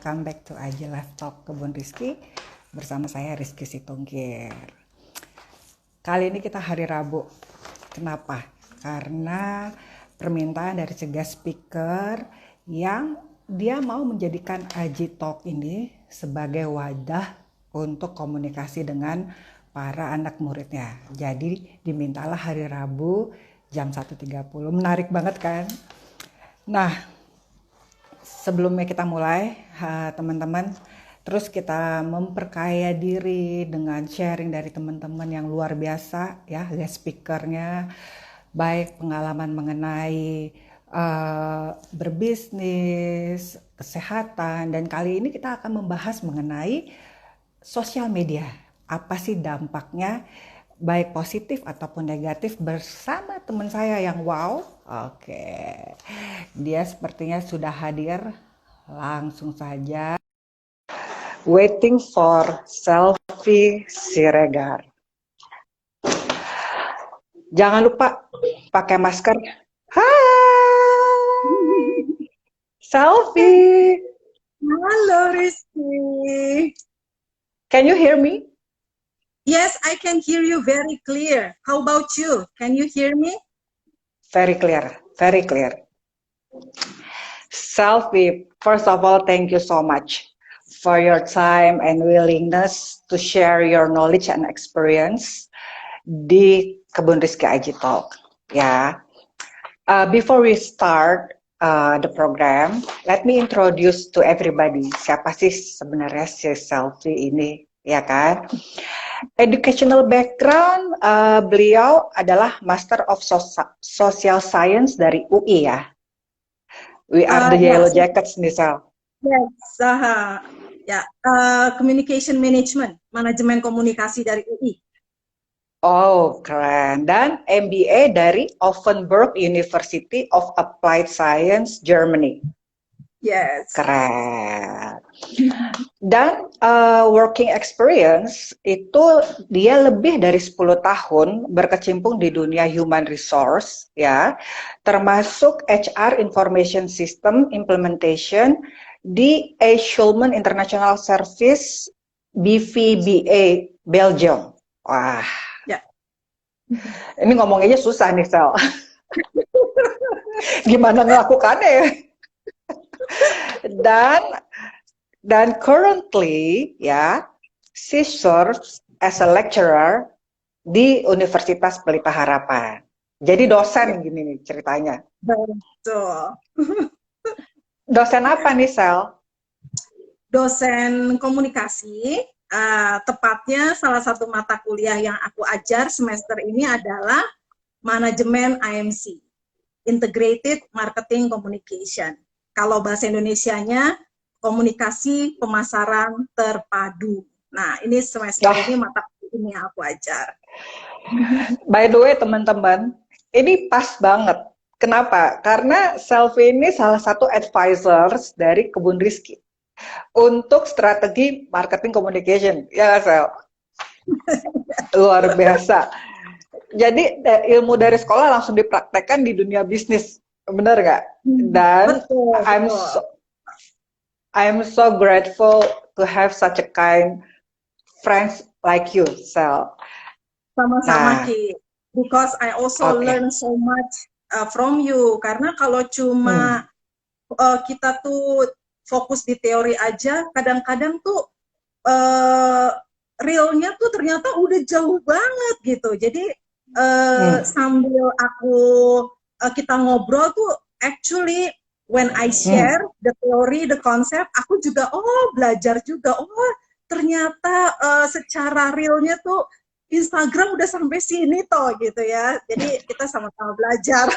welcome back to Aji Live Talk Kebun Rizky bersama saya Rizky Situngkir. Kali ini kita hari Rabu. Kenapa? Karena permintaan dari guest speaker yang dia mau menjadikan Aji Talk ini sebagai wadah untuk komunikasi dengan para anak muridnya. Jadi dimintalah hari Rabu jam 1.30. Menarik banget kan? Nah, sebelumnya kita mulai, teman-teman, terus kita memperkaya diri dengan sharing dari teman-teman yang luar biasa, ya, guest speakernya, baik pengalaman mengenai berbisnis, kesehatan, dan kali ini kita akan membahas mengenai sosial media. Apa sih dampaknya, baik positif ataupun negatif, bersama teman saya yang wow. Oke, dia sepertinya sudah hadir. Langsung saja. Waiting for Selfie Siregar. Jangan lupa pakai masker. Hai, Selfie. Halo Rizky. Can you hear me? Yes, I can hear you very clear. How about you? Can you hear me? Very clear, very clear. Selfie, first of all, thank you so much for your time and willingness to share your knowledge and experience di Kebun Rizky Aji Talk. Ya, before we start the program, let me introduce to everybody. Siapa sih sebenarnya si Selfie ini, ya kan? Educational background, beliau adalah Master of Social Science dari UI ya. We are the Yellow Jackets nih, Sel. Yes, Communication Management, manajemen komunikasi dari UI. Oh, keren. Dan MBA dari Offenburg University of Applied Science, Germany. Yes. Keren. Dan working experience itu dia lebih dari 10 tahun berkecimpung di dunia human resource, ya, termasuk HR Information System Implementation di A. Schulman International Service BVBA Belgium. Wah, ya. Ini ngomongnya susah nih, Sel. Gimana ngelakukannya ya? Dan currently, ya, she serves as a lecturer di Universitas Pelita Harapan. Jadi dosen gini nih ceritanya. Betul. Dosen apa nih, Sel? Dosen komunikasi. Tepatnya salah satu mata kuliah yang aku ajar semester ini adalah manajemen IMC, Integrated Marketing Communication. Kalau bahasa Indonesianya, komunikasi pemasaran terpadu. Nah, ini semester ini mata kuliah ini yang aku ajar. By the way, teman-teman, ini pas banget. Kenapa? Karena Selfie ini salah satu advisors dari Kebun Rizky untuk strategi marketing communication. Ya, Sel? Luar biasa. Jadi ilmu dari sekolah langsung dipraktekkan di dunia bisnis. Benar nggak? Dan betul. I'm so grateful to have such a kind friends like you, Sel. Sama-sama, Ki. Because I also learn so much from you. Karena kalau cuma kita tuh fokus di teori aja, kadang-kadang tuh realnya tuh ternyata udah jauh banget gitu. Jadi sambil kita ngobrol tuh, actually when I share the theory, the concept, aku juga belajar juga. Oh, ternyata secara realnya tuh Instagram udah sampai sini toh gitu ya. Jadi kita sama-sama belajar.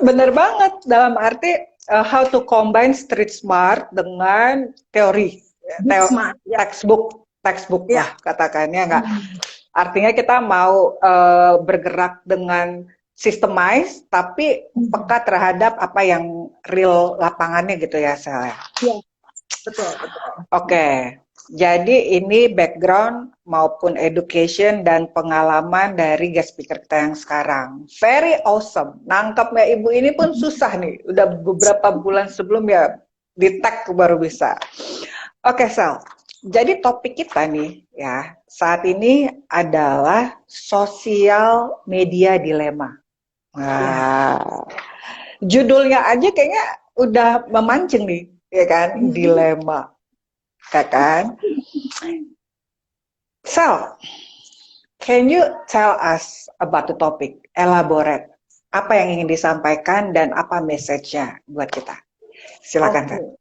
Bener banget, dalam arti how to combine street smart dengan teori, textbook lah katakannya nggak. Artinya kita mau bergerak dengan systemize, tapi peka terhadap apa yang real lapangannya gitu ya, Sel. Iya, betul. Oke. Jadi ini background maupun education dan pengalaman dari guest speaker kita yang sekarang. Very awesome. Nangkapnya ibu ini pun susah nih. Udah beberapa bulan sebelum ya di tag baru bisa. Oke, Sal. Jadi topik kita nih ya saat ini adalah sosial media dilema. Ya. Nah, judulnya aja kayaknya udah memancing nih, ya kan? Dilema, ya kan? Sal, can you tell us about the topic? Elaborate. Apa yang ingin disampaikan dan apa message-nya buat kita? Silakan, Sal. Oke.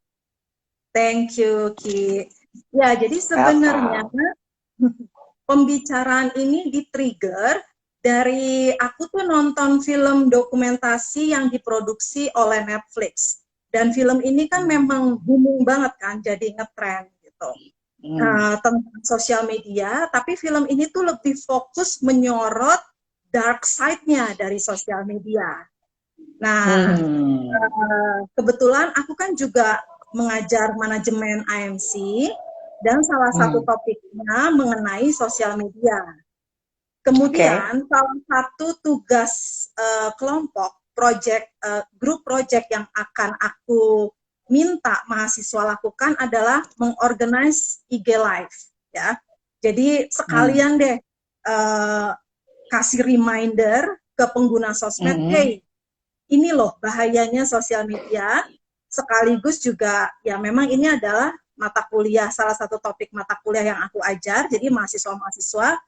Thank you, Ki. Ya, jadi sebenarnya Welcome. pembicaraan ini di-trigger dari aku tuh nonton film dokumentasi yang diproduksi oleh Netflix. Dan film ini kan memang booming banget kan, jadi ngetrend gitu. Tentang sosial media, tapi film ini tuh lebih fokus menyorot dark side-nya dari sosial media. Nah, kebetulan aku kan juga mengajar manajemen IMC dan salah satu topiknya mengenai sosial media. Kemudian salah satu tugas kelompok grup project yang akan aku minta mahasiswa lakukan adalah mengorganize IG Live, ya. Jadi sekalian deh kasih reminder ke pengguna sosmed, hey, ini loh bahayanya sosial media. Sekaligus juga ya memang ini adalah mata kuliah, salah satu topik mata kuliah yang aku ajar. Jadi mahasiswa-mahasiswa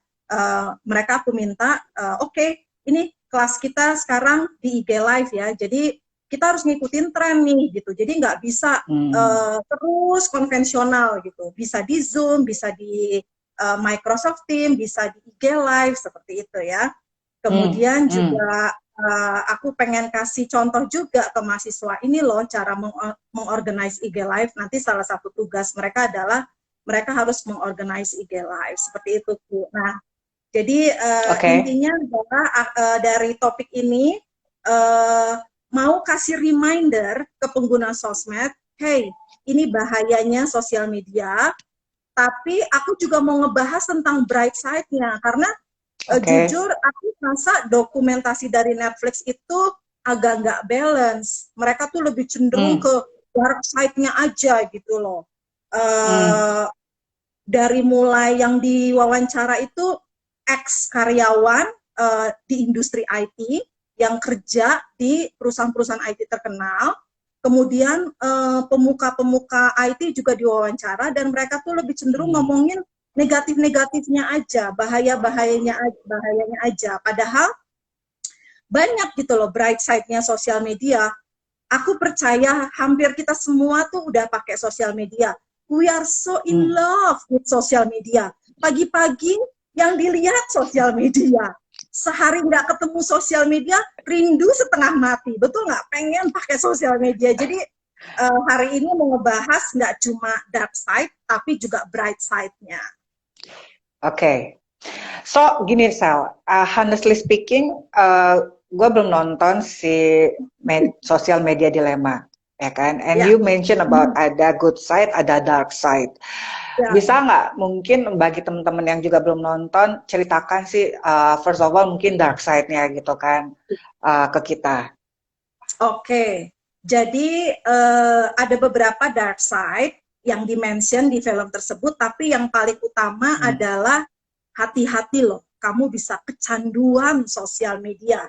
mereka aku minta, oke, ini kelas kita sekarang di IG Live ya. Jadi kita harus ngikutin tren nih gitu. Jadi nggak bisa terus konvensional gitu. Bisa di Zoom, bisa di Microsoft Teams, bisa di IG Live seperti itu ya. Kemudian juga aku pengen kasih contoh juga ke mahasiswa, ini loh cara mengorganize IG Live. Nanti salah satu tugas mereka adalah mereka harus mengorganize IG Live, seperti itu, Bu. Nah, jadi intinya adalah dari topik ini mau kasih reminder ke pengguna sosmed, hey, ini bahayanya sosial media, tapi aku juga mau ngebahas tentang bright side-nya, karena jujur aku merasa dokumentasi dari Netflix itu agak nggak balance. Mereka tuh lebih cenderung ke dark side-nya aja gitu loh. Dari mulai yang diwawancara itu ex-karyawan di industri IT yang kerja di perusahaan-perusahaan IT terkenal, kemudian pemuka-pemuka IT juga diwawancara, dan mereka tuh lebih cenderung ngomongin negatif-negatifnya aja, bahayanya aja. Padahal banyak gitu loh bright side-nya sosial media. Aku percaya hampir kita semua tuh udah pakai sosial media. We are so in love with social media. Pagi-pagi yang dilihat sosial media. Sehari nggak ketemu sosial media, rindu setengah mati. Betul nggak? Pengen pakai sosial media. Jadi hari ini mau ngebahas nggak cuma dark side, tapi juga bright side-nya. So gini Sal, honestly speaking, gue belum nonton si Social Media Dilema, ya kan? And you mention about ada good side, ada dark side. Bisa nggak mungkin bagi teman-teman yang juga belum nonton, ceritakan sih first of all mungkin dark side-nya gitu kan ke kita. Jadi ada beberapa dark side yang dimention di film tersebut, tapi yang paling utama adalah hati-hati loh, kamu bisa kecanduan sosial media.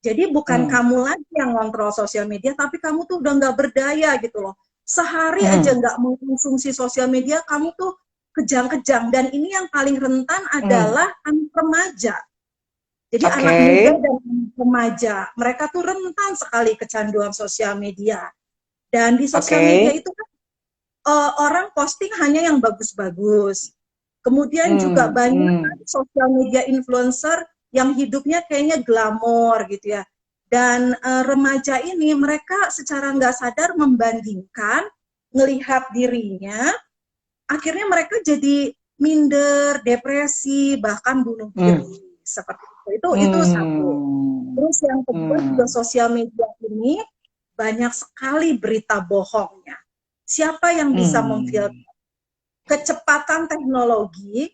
Jadi bukan kamu lagi yang ngontrol sosial media, tapi kamu tuh udah nggak berdaya gitu loh. Sehari aja nggak mengkonsumsi sosial media, kamu tuh kejang-kejang. Dan ini yang paling rentan adalah anak remaja. Jadi anak muda dan anak remaja, mereka tuh rentan sekali kecanduan sosial media. Dan di sosial media itu kan orang posting hanya yang bagus-bagus. Kemudian juga banyak sosial media influencer yang hidupnya kayaknya glamor gitu ya. Dan remaja ini mereka secara nggak sadar membandingkan, ngelihat dirinya, akhirnya mereka jadi minder, depresi, bahkan bunuh diri. Seperti itu. Itu satu. Terus yang kedua juga sosial media ini banyak sekali berita bohongnya. Siapa yang bisa memfilter? Kecepatan teknologi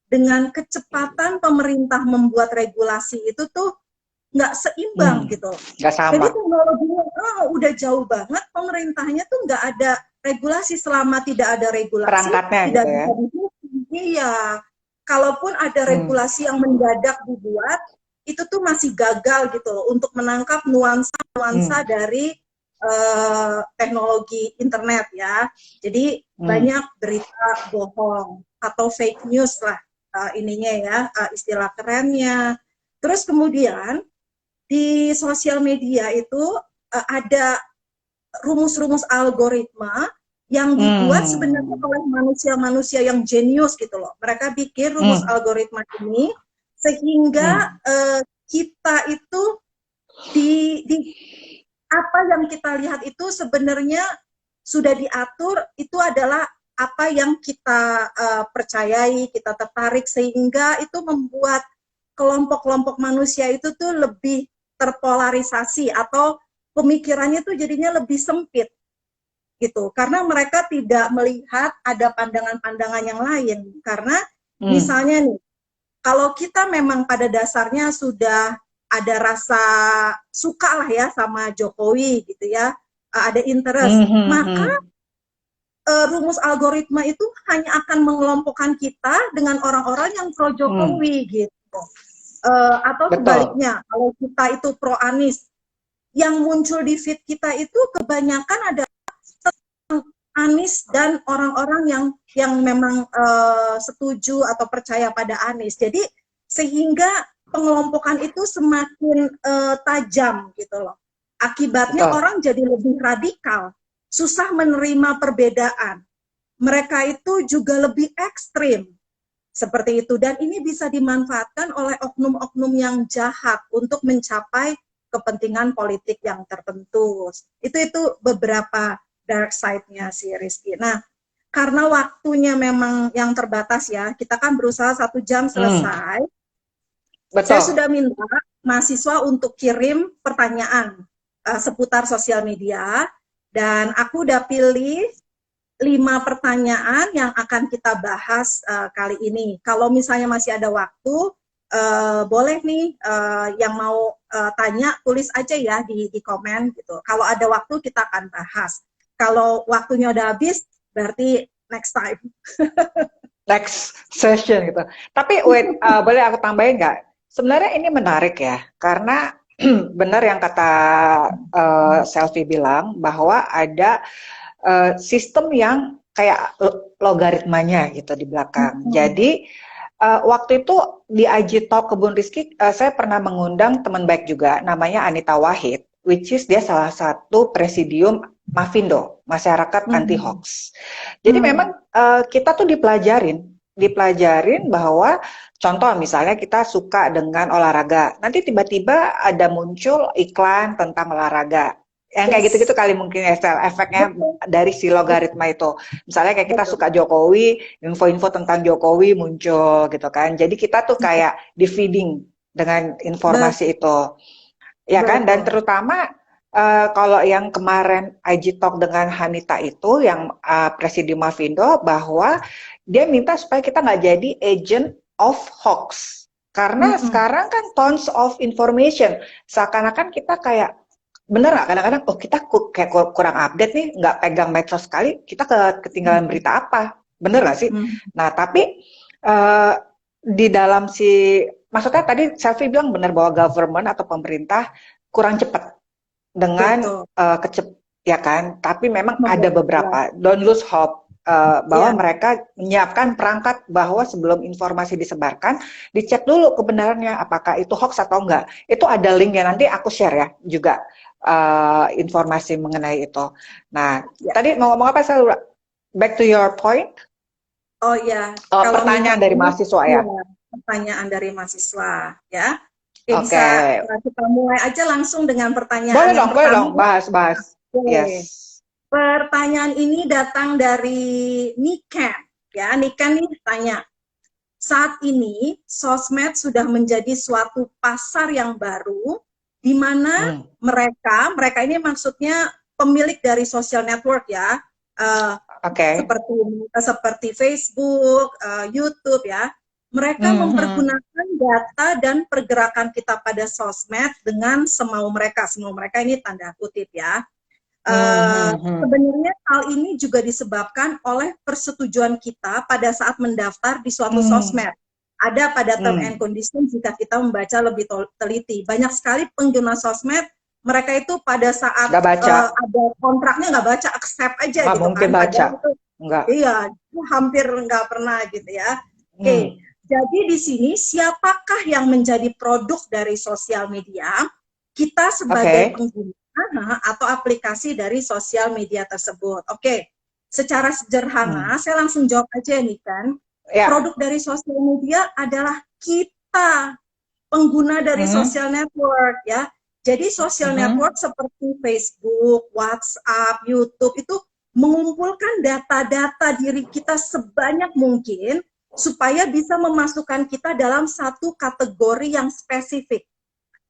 dengan kecepatan pemerintah membuat regulasi itu tuh nggak seimbang gitu. Nggak Jadi sama. teknologinya udah jauh banget, pemerintahnya tuh nggak ada regulasi. Selama tidak ada regulasi, Perangkatnya tidak gitu ya. bisa dihukum. Iya, kalaupun ada regulasi yang mendadak dibuat, itu tuh masih gagal gitu loh untuk menangkap nuansa-nuansa dari teknologi internet ya. Jadi banyak berita bohong atau fake news lah ininya ya, istilah kerennya. Terus kemudian di sosial media itu ada rumus-rumus algoritma yang dibuat sebenarnya oleh manusia-manusia yang jenius gitu loh. Mereka bikin rumus algoritma ini sehingga kita itu di apa yang kita lihat itu sebenarnya sudah diatur, itu adalah apa yang kita percayai, kita tertarik, sehingga itu membuat kelompok-kelompok manusia itu tuh lebih terpolarisasi atau pemikirannya tuh jadinya lebih sempit gitu, karena mereka tidak melihat ada pandangan-pandangan yang lain. Karena misalnya nih, kalau kita memang pada dasarnya sudah ada rasa suka lah ya sama Jokowi gitu ya, ada interest, maka rumus algoritma itu hanya akan mengelompokkan kita dengan orang-orang yang pro Jokowi gitu. Atau sebaliknya, kalau kita itu pro Anies, yang muncul di feed kita itu kebanyakan ada Anies dan orang-orang yang memang setuju atau percaya pada Anies. Jadi sehingga pengelompokan itu semakin tajam gitu loh. Akibatnya orang jadi lebih radikal, susah menerima perbedaan. Mereka itu juga lebih ekstrim seperti itu, dan ini bisa dimanfaatkan oleh oknum-oknum yang jahat untuk mencapai kepentingan politik yang tertentu. Itu beberapa dark side-nya si Rizky. Nah, karena waktunya memang yang terbatas ya, kita kan berusaha 1 jam selesai. Betul. Saya sudah minta mahasiswa untuk kirim pertanyaan seputar sosial media, dan aku udah pilih 5 pertanyaan yang akan kita bahas kali ini. Kalau misalnya masih ada waktu, boleh nih yang mau tanya, tulis aja ya di komen gitu. Kalau ada waktu kita akan bahas. Kalau waktunya udah habis, berarti next time. Next session gitu. Tapi wait, boleh aku tambahin nggak? Sebenarnya ini menarik ya, karena benar yang kata Selfie bilang bahwa ada sistem yang kayak logaritmanya gitu di belakang. Jadi waktu itu di IG Talk Kebun Rizky, saya pernah mengundang teman baik juga, namanya Anita Wahid, which is dia salah satu presidium Mafindo, Masyarakat Anti Hoax. Jadi memang kita tuh dipelajarin bahwa contoh misalnya kita suka dengan olahraga, nanti tiba-tiba ada muncul iklan tentang olahraga. Yang kayak gitu-gitu kali mungkin ya, efeknya dari si logaritma itu. Misalnya kayak kita suka Jokowi, info-info tentang Jokowi muncul gitu kan. Jadi kita tuh kayak di feeding dengan informasi itu. Ya kan? Dan terutama kalau yang kemarin IG Talk dengan Hanita itu, yang Presidium Mafindo, bahwa dia minta supaya kita nggak jadi agent of hoax. Karena sekarang kan tons of information. Seakan-akan kita kayak, bener nggak kadang-kadang, oh kita kayak kurang update nih, nggak pegang medsos sekali, kita ketinggalan berita apa. Bener nggak sih? Nah, tapi di dalam maksudnya tadi Selfie bilang benar bahwa government atau pemerintah kurang cepat dengan ya kan, tapi memang ada beberapa, don't lose hope, bahwa mereka menyiapkan perangkat bahwa sebelum informasi disebarkan, dicek dulu kebenarannya, apakah itu hoax atau enggak. Itu ada linknya, nanti aku share ya juga informasi mengenai itu. Nah, tadi mau ngomong apa, saya back to your point. Oh ya, kalau pertanyaan dari mahasiswa ya. Pertanyaan dari mahasiswa ya. Bisa kita mulai aja langsung dengan pertanyaan yang pertama. Boleh dong, bahas. Yes. Pertanyaan ini datang dari Niken. Ya, Niken nih tanya, saat ini sosmed sudah menjadi suatu pasar yang baru, di mana mereka ini maksudnya pemilik dari social network ya, seperti Facebook, YouTube ya, Mereka mempergunakan data dan pergerakan kita pada sosmed dengan semau mereka. Semau mereka ini tanda kutip ya. Sebenarnya hal ini juga disebabkan oleh persetujuan kita pada saat mendaftar di suatu sosmed. Ada pada term and condition jika kita membaca lebih teliti. Banyak sekali pengguna sosmed, mereka itu pada saat ada kontraknya nggak baca, accept aja nggak gitu mungkin kan. Baca. Itu, enggak. Iya, hampir nggak pernah gitu ya. Oke, jadi di sini siapakah yang menjadi produk dari sosial media? Kita sebagai pengguna atau aplikasi dari sosial media tersebut. Oke, secara sederhana saya langsung jawab aja nih kan. Produk dari sosial media adalah kita, pengguna dari social network ya. Jadi social network seperti Facebook, WhatsApp, YouTube itu mengumpulkan data-data diri kita sebanyak mungkin supaya bisa memasukkan kita dalam satu kategori yang spesifik.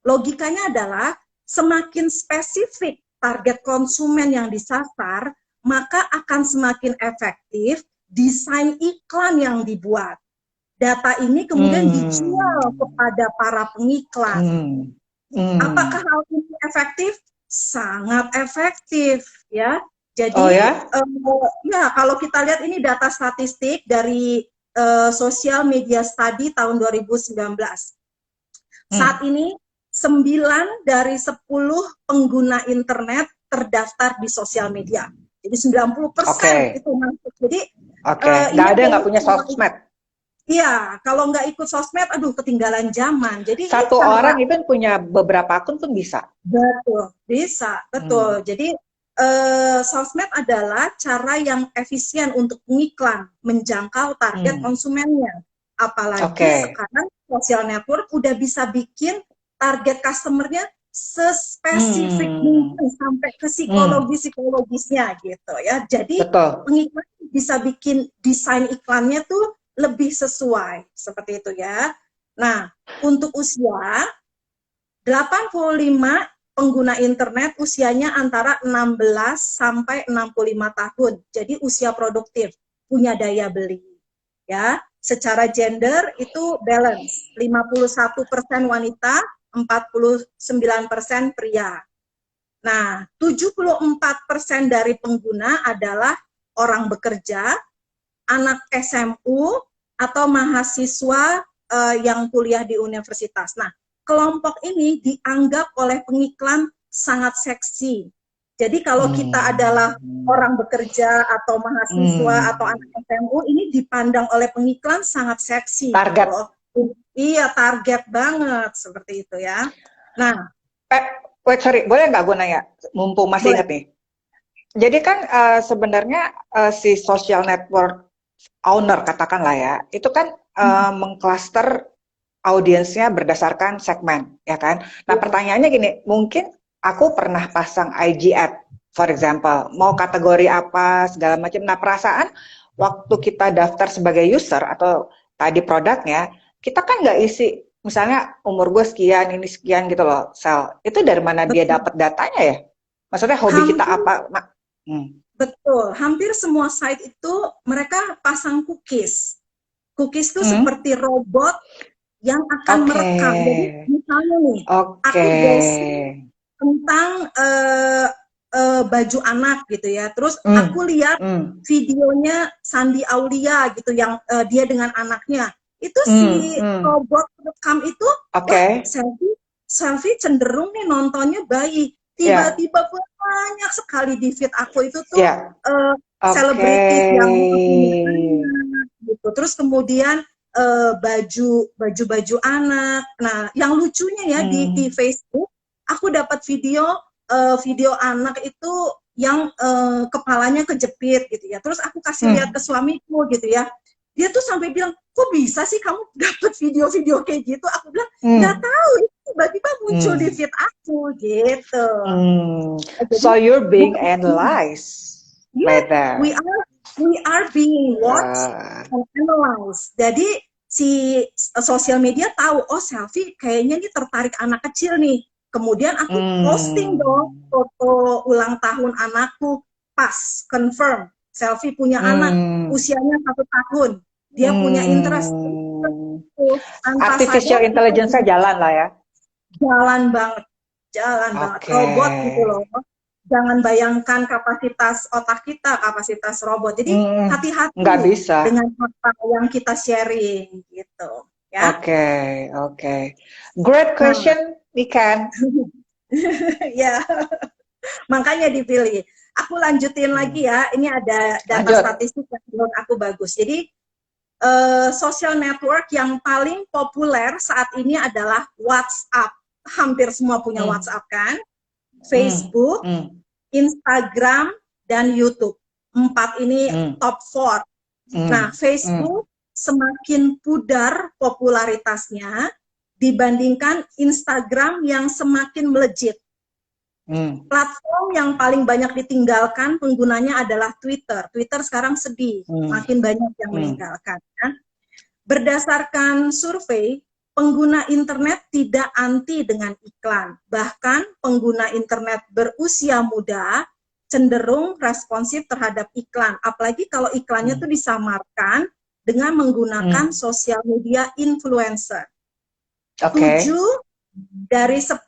Logikanya adalah semakin spesifik target konsumen yang disasar, maka akan semakin efektif desain iklan yang dibuat. Data ini kemudian dijual kepada para pengiklan. Apakah hal ini efektif? Sangat efektif, ya. Jadi, ya kalau kita lihat ini data statistik dari Social Media Study tahun 2019. Saat ini 9 dari 10 pengguna internet terdaftar di sosial media. Jadi 90% itu masuk. Jadi nggak ada nggak punya sosmed. Iya, kalau nggak ikut sosmed, aduh ketinggalan zaman. Jadi satu orang itu punya beberapa akun pun bisa. Betul, bisa, betul. Jadi sosmed adalah cara yang efisien untuk pengiklan menjangkau target konsumennya. Apalagi sekarang social network udah bisa bikin target customernya sespesifik mungkin sampai ke psikologisnya gitu ya. Jadi pengiklan bisa bikin desain iklannya tuh lebih sesuai seperti itu ya. Nah, untuk usia 85 pengguna internet usianya antara 16 sampai 65 tahun. Jadi usia produktif, punya daya beli. Ya, secara gender itu balance, 51% wanita, 49% pria. Nah, 74% dari pengguna adalah orang bekerja, anak SMU, atau mahasiswa yang kuliah di universitas. Nah, kelompok ini dianggap oleh pengiklan sangat seksi. Jadi kalau kita adalah orang bekerja atau mahasiswa atau anak SMU, ini dipandang oleh pengiklan sangat seksi. Target. Iya, target banget seperti itu ya. Nah, sorry, boleh nggak gue nanya? Mumpung masih ingat nih. Jadi kan sebenarnya si social network owner katakanlah ya, itu kan mengcluster audiensnya berdasarkan segmen, ya kan? Nah pertanyaannya gini, mungkin aku pernah pasang IG ad, for example, mau kategori apa segala macam. Nah perasaan waktu kita daftar sebagai user atau tadi produknya, kita kan nggak isi, misalnya umur gue sekian, ini sekian gitu loh, Sel. Itu dari mana dia dapat datanya ya? Maksudnya hobi kita apa? Betul, hampir semua site itu mereka pasang cookies. Cookies itu seperti robot yang akan merekam. Jadi misalnya nih, aku browsing tentang baju anak gitu ya. Terus aku lihat videonya Sandi Aulia gitu yang dia dengan anaknya. Itu si robot rekam itu selfie cenderung nih nontonnya bayi. Tiba-tiba banyak sekali di feed aku itu tuh selebriti yang gitu. Terus kemudian baju anak. Nah, yang lucunya ya di Facebook, aku dapat video anak itu yang kepalanya kejepit gitu ya. Terus aku kasih lihat ke suamiku gitu ya. Dia tuh sampai bilang, kok bisa sih kamu dapat video-video kayak gitu? Aku bilang, nggak tahu, itu tiba-tiba muncul di feed aku gitu. So you're being analyzed. Yeah, we are being watched and analyzed. Jadi si sosial media tahu, oh selfie kayaknya nih tertarik anak kecil nih. Kemudian aku posting dong foto ulang tahun anakku, pas confirm selfie punya anak usianya 1 tahun, dia punya interest. Tanpa Artificial sadar intelligence-nya jalan lah ya. jalan banget, jalan banget. Oke. Robot gitu loh. Jangan bayangkan kapasitas otak kita, kapasitas robot. Jadi hati-hati Nggak bisa. dengan apa yang kita sharing gitu, ya. Oke, oke. Great question, Ikan. Ya, makanya dipilih. Aku lanjutin lagi ya. Ini ada data Lanjut. statistik yang menurut aku bagus. Jadi social network yang paling populer saat ini adalah WhatsApp. Hampir semua punya WhatsApp kan? Facebook, Instagram, dan YouTube. 4 ini top 4. Nah, Facebook semakin pudar popularitasnya dibandingkan Instagram yang semakin melejit. Platform yang paling banyak ditinggalkan penggunanya adalah Twitter. Twitter sekarang sedih, makin banyak yang meninggalkan. Ya. Berdasarkan survei, pengguna internet tidak anti dengan iklan. Bahkan pengguna internet berusia muda cenderung responsif terhadap iklan. Apalagi kalau iklannya itu disamarkan dengan menggunakan sosial media influencer. 7 dari 10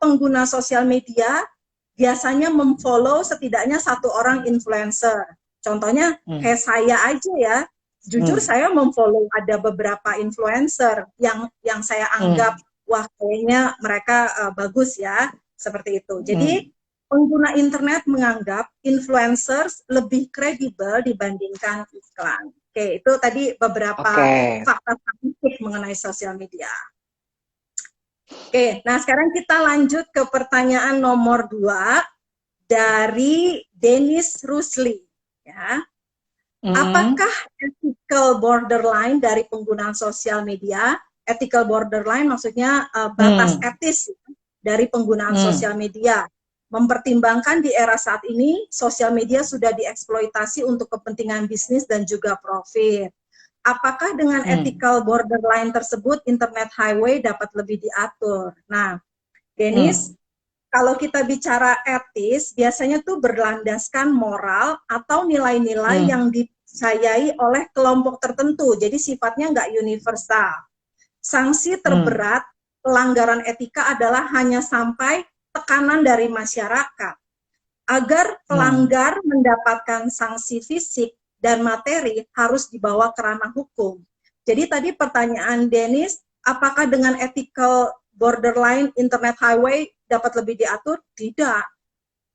pengguna sosial media biasanya memfollow setidaknya 1 orang influencer. Contohnya kayak saya aja ya. Jujur saya memfollow ada beberapa influencer yang saya anggap wah kayaknya mereka bagus ya, seperti itu. Jadi pengguna internet menganggap influencers lebih kredibel dibandingkan iklan. Oke, itu tadi beberapa fakta statistik mengenai sosial media. Oke, nah sekarang kita lanjut ke pertanyaan nomor 2 dari Dennis Rusli. Ya. Apakah ethical borderline dari penggunaan sosial media? Ethical borderline maksudnya batas etis dari penggunaan sosial media. Mempertimbangkan di era saat ini, sosial media sudah dieksploitasi untuk kepentingan bisnis dan juga profit. Apakah dengan ethical borderline tersebut, internet highway dapat lebih diatur? Nah, Dennis, kalau kita bicara etis, biasanya tuh berlandaskan moral atau nilai-nilai yang dipercayai oleh kelompok tertentu. Jadi sifatnya nggak universal. Sanksi terberat pelanggaran etika adalah hanya sampai tekanan dari masyarakat. Agar pelanggar mendapatkan sanksi fisik dan materi harus dibawa ke ranah hukum. Jadi tadi pertanyaan Dennis, apakah dengan ethical borderline internet highway dapat lebih diatur? Tidak.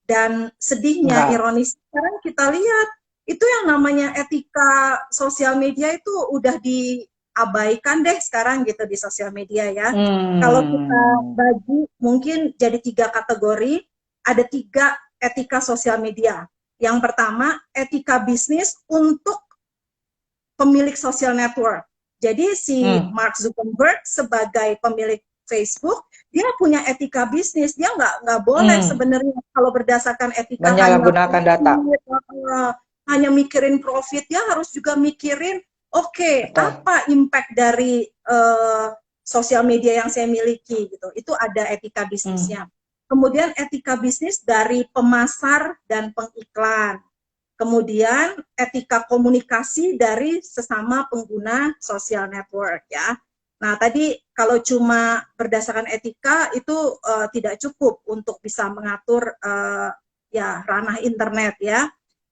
Dan sedihnya, ironis, sekarang kita lihat, itu yang namanya etika sosial media itu udah diabaikan deh sekarang gitu di sosial media ya. Kalau kita bagi mungkin jadi 3 kategori, ada 3 etika sosial media. Yang pertama, etika bisnis untuk pemilik social network. Jadi si Mark Zuckerberg sebagai pemilik Facebook, dia punya etika bisnis. Dia nggak boleh sebenarnya kalau berdasarkan etika menyalahgunakan data. Hanya mikirin profit, dia harus juga mikirin, apa impact dari sosial media yang saya miliki gitu. Itu ada etika bisnisnya. Kemudian etika bisnis dari pemasar dan pengiklan. Kemudian etika komunikasi dari sesama pengguna sosial network ya. Nah tadi kalau cuma berdasarkan etika itu tidak cukup untuk bisa mengatur ya ranah internet ya.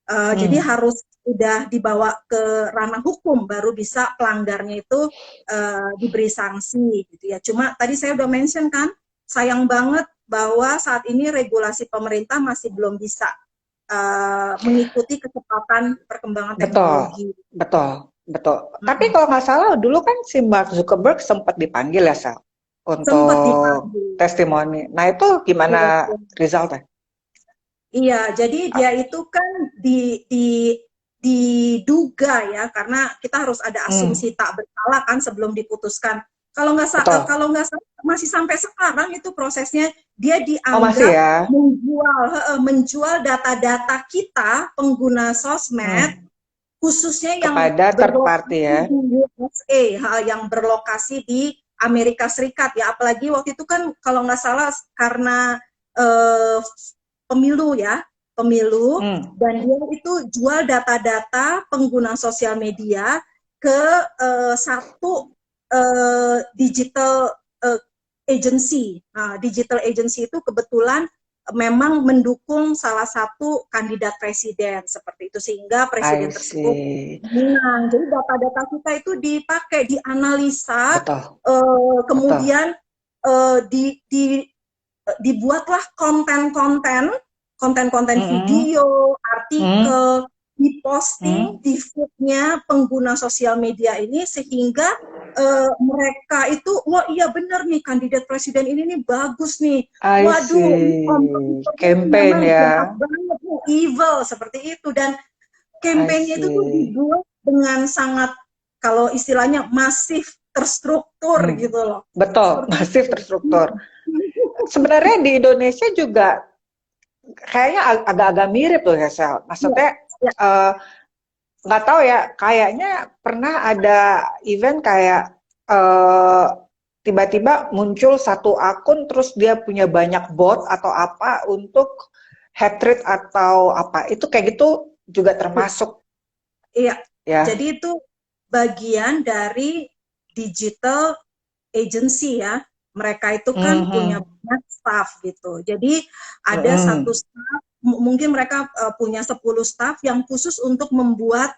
Jadi harus udah dibawa ke ranah hukum baru bisa pelanggarnya itu diberi sanksi gitu ya. Cuma tadi saya udah mention kan, sayang banget bahwa saat ini regulasi pemerintah masih belum bisa mengikuti kecepatan perkembangan teknologi. Betul. Tapi kalau nggak salah dulu kan si Mark Zuckerberg sempat dipanggil ya Sal untuk testimoni. Nah itu gimana resultnya? Iya, jadi dia itu kan diduga ya, karena kita harus ada asumsi tak bersalah kan sebelum diputuskan. Kalau nggak salah, masih sampai sekarang itu prosesnya dia dianggap menjual data-data kita pengguna sosmed, khususnya yang berlokasi di USA, yang berlokasi di Amerika Serikat ya. Apalagi waktu itu kan kalau nggak salah karena pemilu dan dia itu jual data-data pengguna sosial media ke satu digital agency. Nah, digital agency itu kebetulan memang mendukung salah satu kandidat presiden seperti itu, sehingga I presiden tersebut see. menang. Jadi data-data kita itu dipakai, dianalisa, Betul, betul. kemudian dibuatlah konten-konten Mm-mm. video, Mm. artikel, diposting Mm. di feed-nya pengguna sosial media ini, sehingga mereka itu, wah iya benar nih kandidat presiden ini nih bagus nih, I waduh ini see. kompetitornya ini Campaign memang jahat ya. banget nih, evil seperti itu. Dan I kampanye itu tuh see. dibuat dengan sangat, kalau istilahnya masif, terstruktur Hmm. gitu loh, Betul, seperti masif itu. terstruktur. Sebenarnya di Indonesia juga kayaknya agak-agak mirip loh ya, Sel. Iya, Maksudnya iya, eh, nggak tahu ya, kayaknya pernah ada event kayak eh, tiba-tiba muncul satu akun terus dia punya banyak bot atau apa untuk hatred atau apa. Itu kayak gitu juga termasuk iya. ya. Jadi itu bagian dari digital agency ya. Mereka itu kan punya Mhm. banyak staff gitu. Jadi ada satu Mhm. staff, mungkin mereka punya 10 staff yang khusus untuk membuat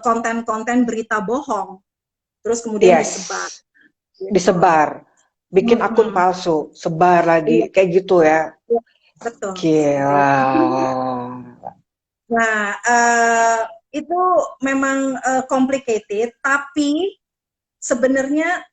konten-konten berita bohong. Terus kemudian Yes. disebar gitu. Disebar. Bikin akun Mm-mm. palsu, sebar Iya, lagi kayak gitu ya. iya, betul. Seperti Gila. itu. Nah, itu memang complicated, tapi sebenarnya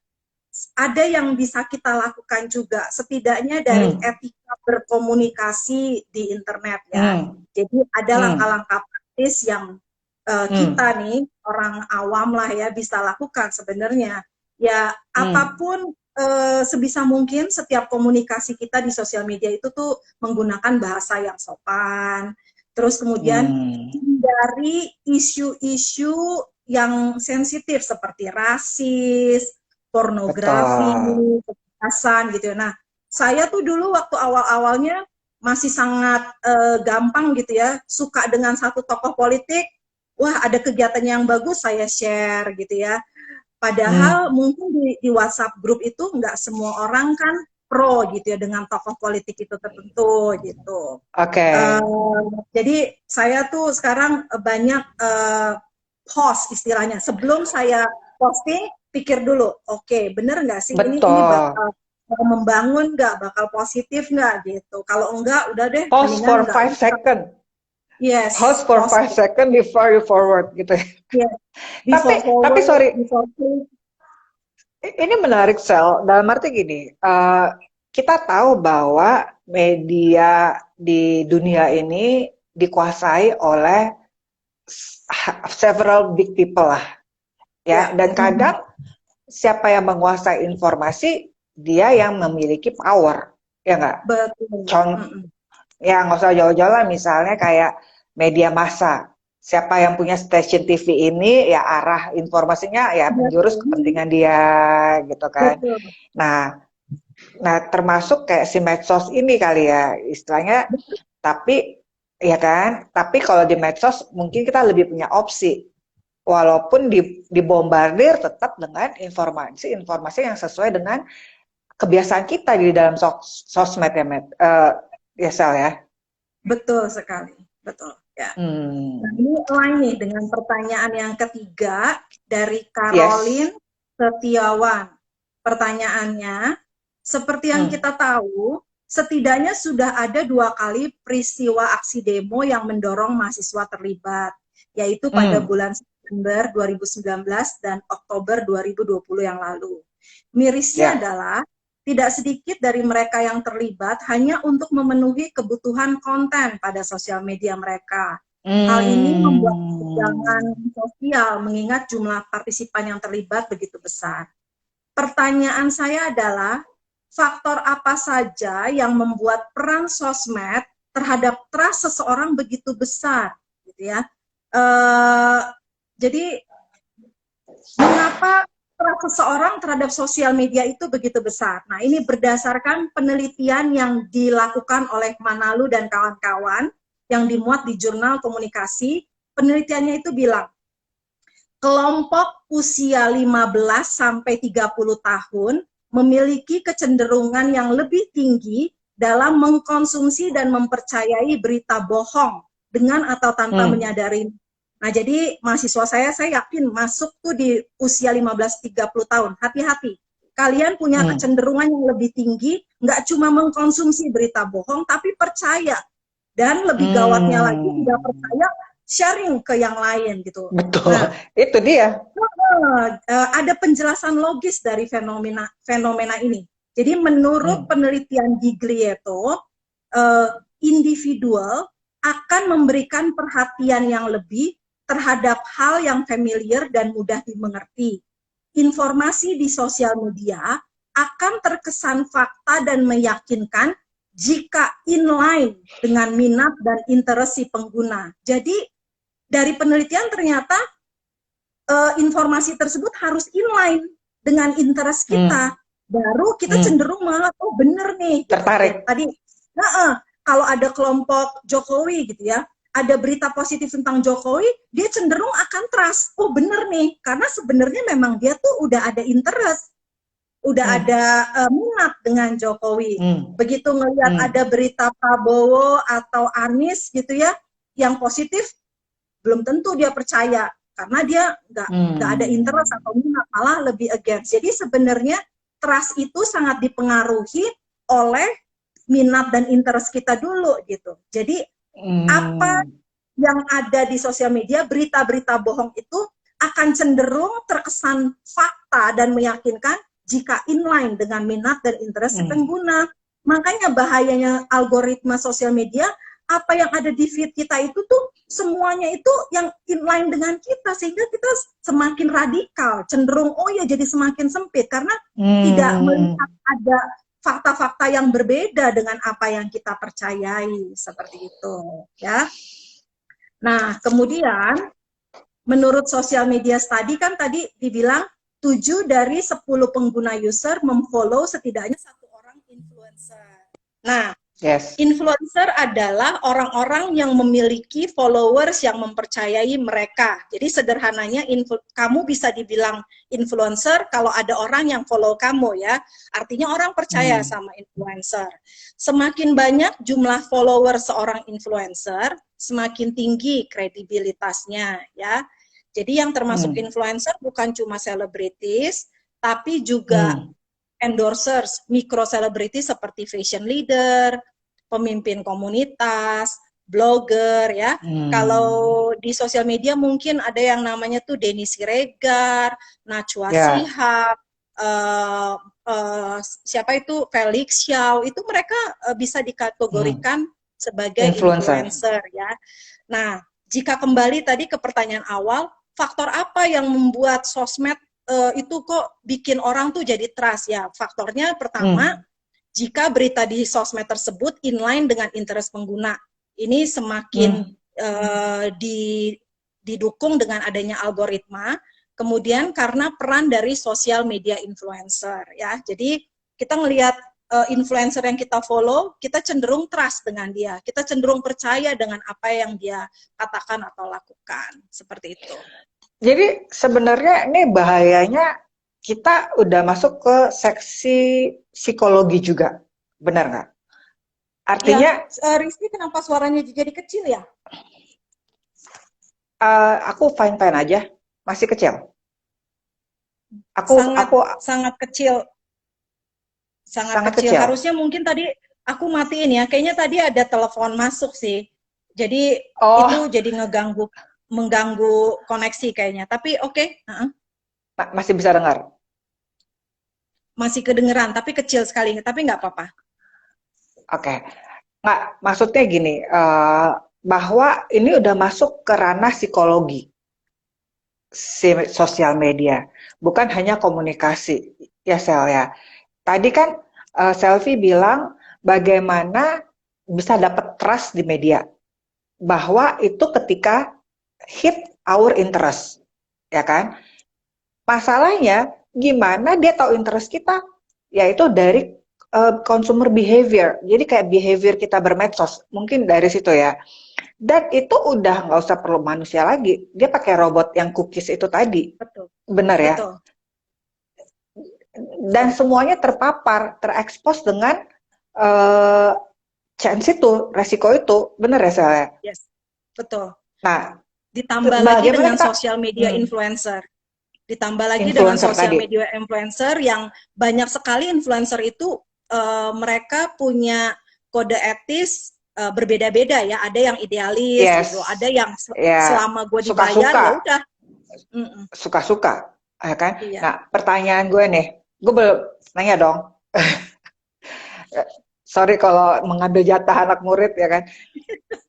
ada yang bisa kita lakukan juga, setidaknya dari Hmm. etika berkomunikasi di internet ya. Hmm. Jadi ada Hmm. langkah-langkah praktis yang kita Hmm. nih, orang awam lah ya, bisa lakukan sebenarnya. Ya, Hmm. apapun sebisa mungkin setiap komunikasi kita di sosial media itu tuh menggunakan bahasa yang sopan. Terus kemudian Hmm. hindari isu-isu yang sensitif seperti rasis, pornografi, Betul. kekerasan gitu ya. Nah, saya tuh dulu waktu awal-awalnya masih sangat gampang gitu ya, suka dengan satu tokoh politik, wah ada kegiatan yang bagus saya share gitu ya. Padahal Hmm. mungkin di WhatsApp grup itu nggak semua orang kan pro gitu ya dengan tokoh politik itu tertentu gitu. Oke. Jadi saya tuh sekarang banyak pause istilahnya. Sebelum saya posting, pikir dulu, oke, bener nggak sih ini Betul. bakal membangun nggak, bakal positif nggak gitu. Kalau enggak, udah deh, Pause mendingan for nggak 5 usah. second. Pause Yes, for pause. 5 second before you forward gitu ya. Yes, before Tapi forward, sorry, before click. ini menarik Sel. Dalam arti gini, kita tahu bahwa media di dunia ini dikuasai oleh several big people lah, ya. Ya, Dan kadang siapa yang menguasai informasi, dia yang memiliki power, ya nggak? betul. Contoh, ya nggak usah jauh-jauh lah, misalnya kayak media massa. Siapa yang punya stasiun TV ini, ya arah informasinya ya menjurus Betul, kepentingan dia, gitu kan. betul. Nah, termasuk kayak si medsos ini kali ya, istilahnya. Tapi, ya kan, tapi kalau di medsos mungkin kita lebih punya opsi. Walaupun dibombardir tetap dengan informasi-informasi yang sesuai dengan kebiasaan kita di dalam sosmed ya, ya Sel ya. Betul sekali, betul. Ya. Nah, Hmm. ini lain nih dengan pertanyaan yang ketiga dari Yes. Caroline Setiawan. Pertanyaannya, seperti yang Hmm. kita tahu, setidaknya sudah ada 2 kali peristiwa aksi demo yang mendorong mahasiswa terlibat, yaitu pada Hmm. bulan September 2019 dan Oktober 2020 yang lalu. Mirisnya Ya. adalah tidak sedikit dari mereka yang terlibat hanya untuk memenuhi kebutuhan konten pada sosial media mereka. Hal ini membuat ketegangan Hmm. sosial mengingat jumlah partisipan yang terlibat begitu besar. Pertanyaan saya adalah, faktor apa saja yang membuat peran sosmed terhadap trust seseorang begitu besar, gitu ya? Jadi mengapa trust seseorang terhadap sosial media itu begitu besar? Nah, ini berdasarkan penelitian yang dilakukan oleh Manalu dan kawan-kawan yang dimuat di jurnal komunikasi. Penelitiannya itu bilang, kelompok usia 15 sampai 30 tahun memiliki kecenderungan yang lebih tinggi dalam mengkonsumsi dan mempercayai berita bohong dengan atau tanpa menyadari. Nah, jadi mahasiswa saya yakin masuk tuh di usia 15-30 tahun. Hati-hati. Kalian punya kecenderungan yang lebih tinggi, nggak cuma mengkonsumsi berita bohong, tapi percaya. Dan lebih gawatnya lagi, tidak percaya, sharing ke yang lain gitu. Betul, nah, itu dia. Ada penjelasan logis dari fenomena ini. Jadi menurut penelitian Giglieto, individual akan memberikan perhatian yang lebih terhadap hal yang familiar dan mudah dimengerti. Informasi di sosial media akan terkesan fakta dan meyakinkan jika inline dengan minat dan interest si pengguna. Jadi dari penelitian ternyata informasi tersebut harus inline dengan interest kita. Baru kita cenderung malah, oh bener nih. Tertarik. Tadi, kalau ada kelompok Jokowi gitu ya, ada berita positif tentang Jokowi, dia cenderung akan trust. Oh bener nih, karena sebenarnya memang dia tuh udah ada interest, udah ada minat dengan Jokowi. Begitu ngelihat ada berita Prabowo atau Anies gitu ya, yang positif, belum tentu dia percaya, karena dia nggak ada interest atau minat, malah lebih against. Jadi sebenarnya trust itu sangat dipengaruhi oleh minat dan interest kita dulu gitu. Jadi apa yang ada di sosial media, berita-berita bohong itu akan cenderung terkesan fakta dan meyakinkan jika inline dengan minat dan interest pengguna. Makanya bahayanya algoritma sosial media, apa yang ada di feed kita itu tuh semuanya itu yang inline dengan kita, sehingga kita semakin radikal, cenderung oh ya jadi semakin sempit karena tidak melihat ada fakta-fakta yang berbeda dengan apa yang kita percayai, seperti itu ya. Nah, kemudian menurut social media study kan tadi dibilang 7 dari 10 pengguna user memfollow setidaknya 1 orang influencer. Nah, influencer adalah orang-orang yang memiliki followers yang mempercayai mereka. Jadi sederhananya kamu bisa dibilang influencer kalau ada orang yang follow kamu ya. Artinya orang percaya sama influencer. Semakin banyak jumlah follower seorang influencer, semakin tinggi kredibilitasnya ya. Jadi yang termasuk influencer bukan cuma selebritis, tapi juga endorsers, micro selebritis seperti fashion leader, pemimpin komunitas, blogger ya. Kalau di sosial media mungkin ada yang namanya tuh Denny Siregar, Najwa Shihab, siapa itu Felix Xiao, itu mereka bisa dikategorikan sebagai influencer ya. Nah, jika kembali tadi ke pertanyaan awal, faktor apa yang membuat sosmed itu kok bikin orang tuh jadi trust ya? Faktornya pertama, jika berita di sosmed tersebut inline dengan interest pengguna, ini semakin didukung dengan adanya algoritma. Kemudian karena peran dari sosial media influencer ya, jadi kita ngelihat influencer yang kita follow, kita cenderung trust dengan dia, kita cenderung percaya dengan apa yang dia katakan atau lakukan, seperti itu. Jadi sebenarnya ini bahayanya kita udah masuk ke seksi psikologi juga, benar nggak? Artinya, Rizky kenapa suaranya jadi kecil ya? Aku fine-fine aja, masih kecil. Sangat kecil. Sangat kecil. Harusnya mungkin tadi aku matiin ya. Kayaknya tadi ada telepon masuk sih. Jadi itu jadi mengganggu koneksi kayaknya. Tapi oke. Masih bisa dengar? Masih kedengeran, tapi kecil sekali. Tapi nggak apa-apa. Oke. Nggak, maksudnya gini, bahwa ini udah masuk ke ranah psikologi sosial media, bukan hanya komunikasi. Ya, Sel ya. Tadi kan Selvi bilang bagaimana bisa dapat trust di media, bahwa itu ketika hit our interest, ya kan? Masalahnya gimana dia tahu interest kita? Yaitu dari consumer behavior. Jadi kayak behavior kita bermedsos, mungkin dari situ ya. Dan itu udah nggak usah perlu manusia lagi. Dia pakai robot yang cookies itu tadi. Betul. Benar ya? Betul. Dan semuanya terpapar, terekspos dengan eh, chance itu, resiko itu. Benar ya, saya? Yes. Betul. Nah, Ditambah lagi bagaimana dengan kita sosial media influencer. Ditambah lagi dengan influencer sosial tadi? media influencer yang banyak sekali influencer itu mereka punya kode etis berbeda-beda ya. Ada yang idealis Yes. gitu, ada yang Ya, selama gue dibayar suka-suka. ya udah. Suka-suka, ya kan? Iya. Nah, pertanyaan gue nih, gue belum nanya dong. Sorry kalau mengambil jatah anak murid ya kan.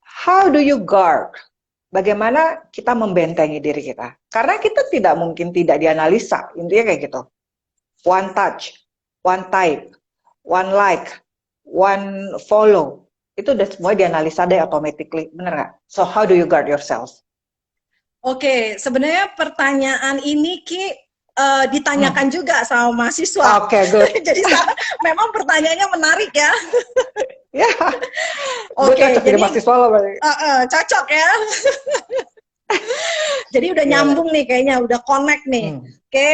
How do you guard? Bagaimana kita membentengi diri kita? Karena kita tidak mungkin tidak dianalisa, intinya kayak gitu. One touch, one type, one like, one follow. Itu udah semua dianalisa deh automatically, bener nggak? So how do you guard yourself? Oke, sebenarnya pertanyaan ini ditanyakan juga sama mahasiswa. Oke, good. Jadi memang pertanyaannya menarik ya. Ya, Oke, cocok jadi jadi mahasiswa lo berarti. cocok ya. Jadi udah nyambung nih kayaknya, udah connect nih. Oke,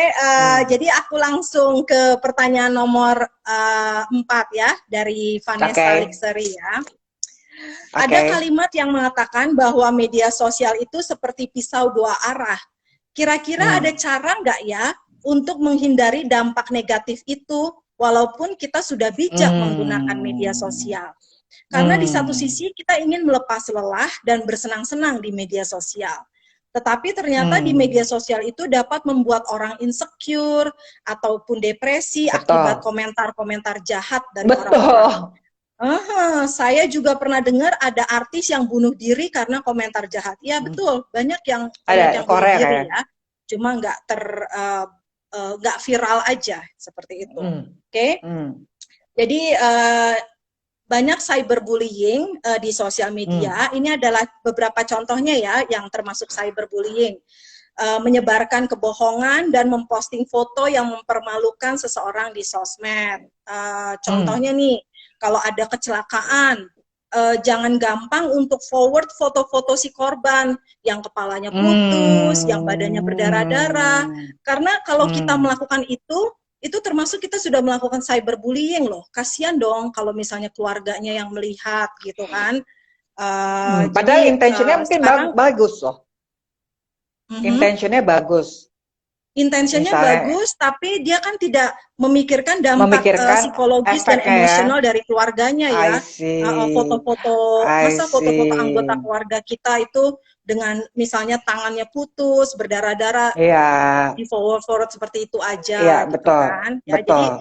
jadi aku langsung ke pertanyaan nomor 4 ya, dari Vanessa Lixeri ya. Ada kalimat yang mengatakan bahwa media sosial itu seperti pisau dua arah. Kira-kira ada cara nggak ya untuk menghindari dampak negatif itu, walaupun kita sudah bijak menggunakan media sosial? Karena di satu sisi kita ingin melepas lelah dan bersenang-senang di media sosial. Tetapi ternyata di media sosial itu dapat membuat orang insecure ataupun depresi akibat komentar-komentar jahat dari orang-orang. Saya juga pernah dengar ada artis yang bunuh diri karena komentar jahat. Ya betul, banyak yang bunuh diri ya. Cuma nggak viral aja seperti itu. Oke. Jadi banyak cyberbullying di sosial media. Ini adalah beberapa contohnya ya yang termasuk cyberbullying. Menyebarkan kebohongan dan memposting foto yang mempermalukan seseorang di sosmed. Contohnya nih, kalau ada kecelakaan, jangan gampang untuk forward foto-foto si korban yang kepalanya putus, yang badannya berdarah-darah. Karena kalau kita melakukan itu termasuk kita sudah melakukan cyberbullying loh. Kasian dong kalau misalnya keluarganya yang melihat gitu kan. Padahal intentionnya mungkin bagus loh. Intentionnya bagus. Intentionnya bagus, tapi dia kan tidak memikirkan dampak psikologis dan emosional dari keluarganya ya. Foto-foto, masa foto-foto anggota keluarga kita itu dengan misalnya tangannya putus, berdarah-darah, di forward seperti itu aja, gitu kan. Ya, jadi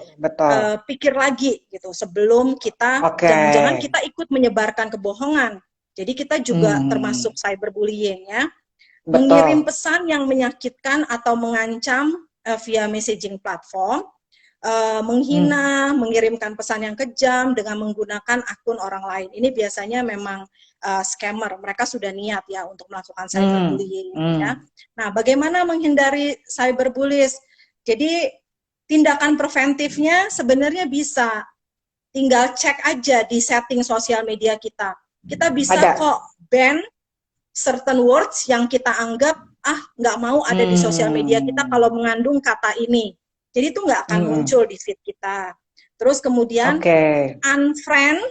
pikir lagi gitu sebelum kita, jangan-jangan kita ikut menyebarkan kebohongan. Jadi kita juga termasuk cyberbullying ya. Mengirim pesan yang menyakitkan atau mengancam via messaging platform, menghina, mengirimkan pesan yang kejam dengan menggunakan akun orang lain. Ini biasanya memang scammer, mereka sudah niat ya untuk melakukan cyberbullying. Ya. Nah, bagaimana menghindari cyberbullies? Jadi tindakan preventifnya sebenarnya bisa, tinggal cek aja di setting sosial media kita. Kita bisa kok ban certain words yang kita anggap nggak mau ada di sosial media kita kalau mengandung kata ini. Jadi itu nggak akan muncul di feed kita. Terus kemudian unfriend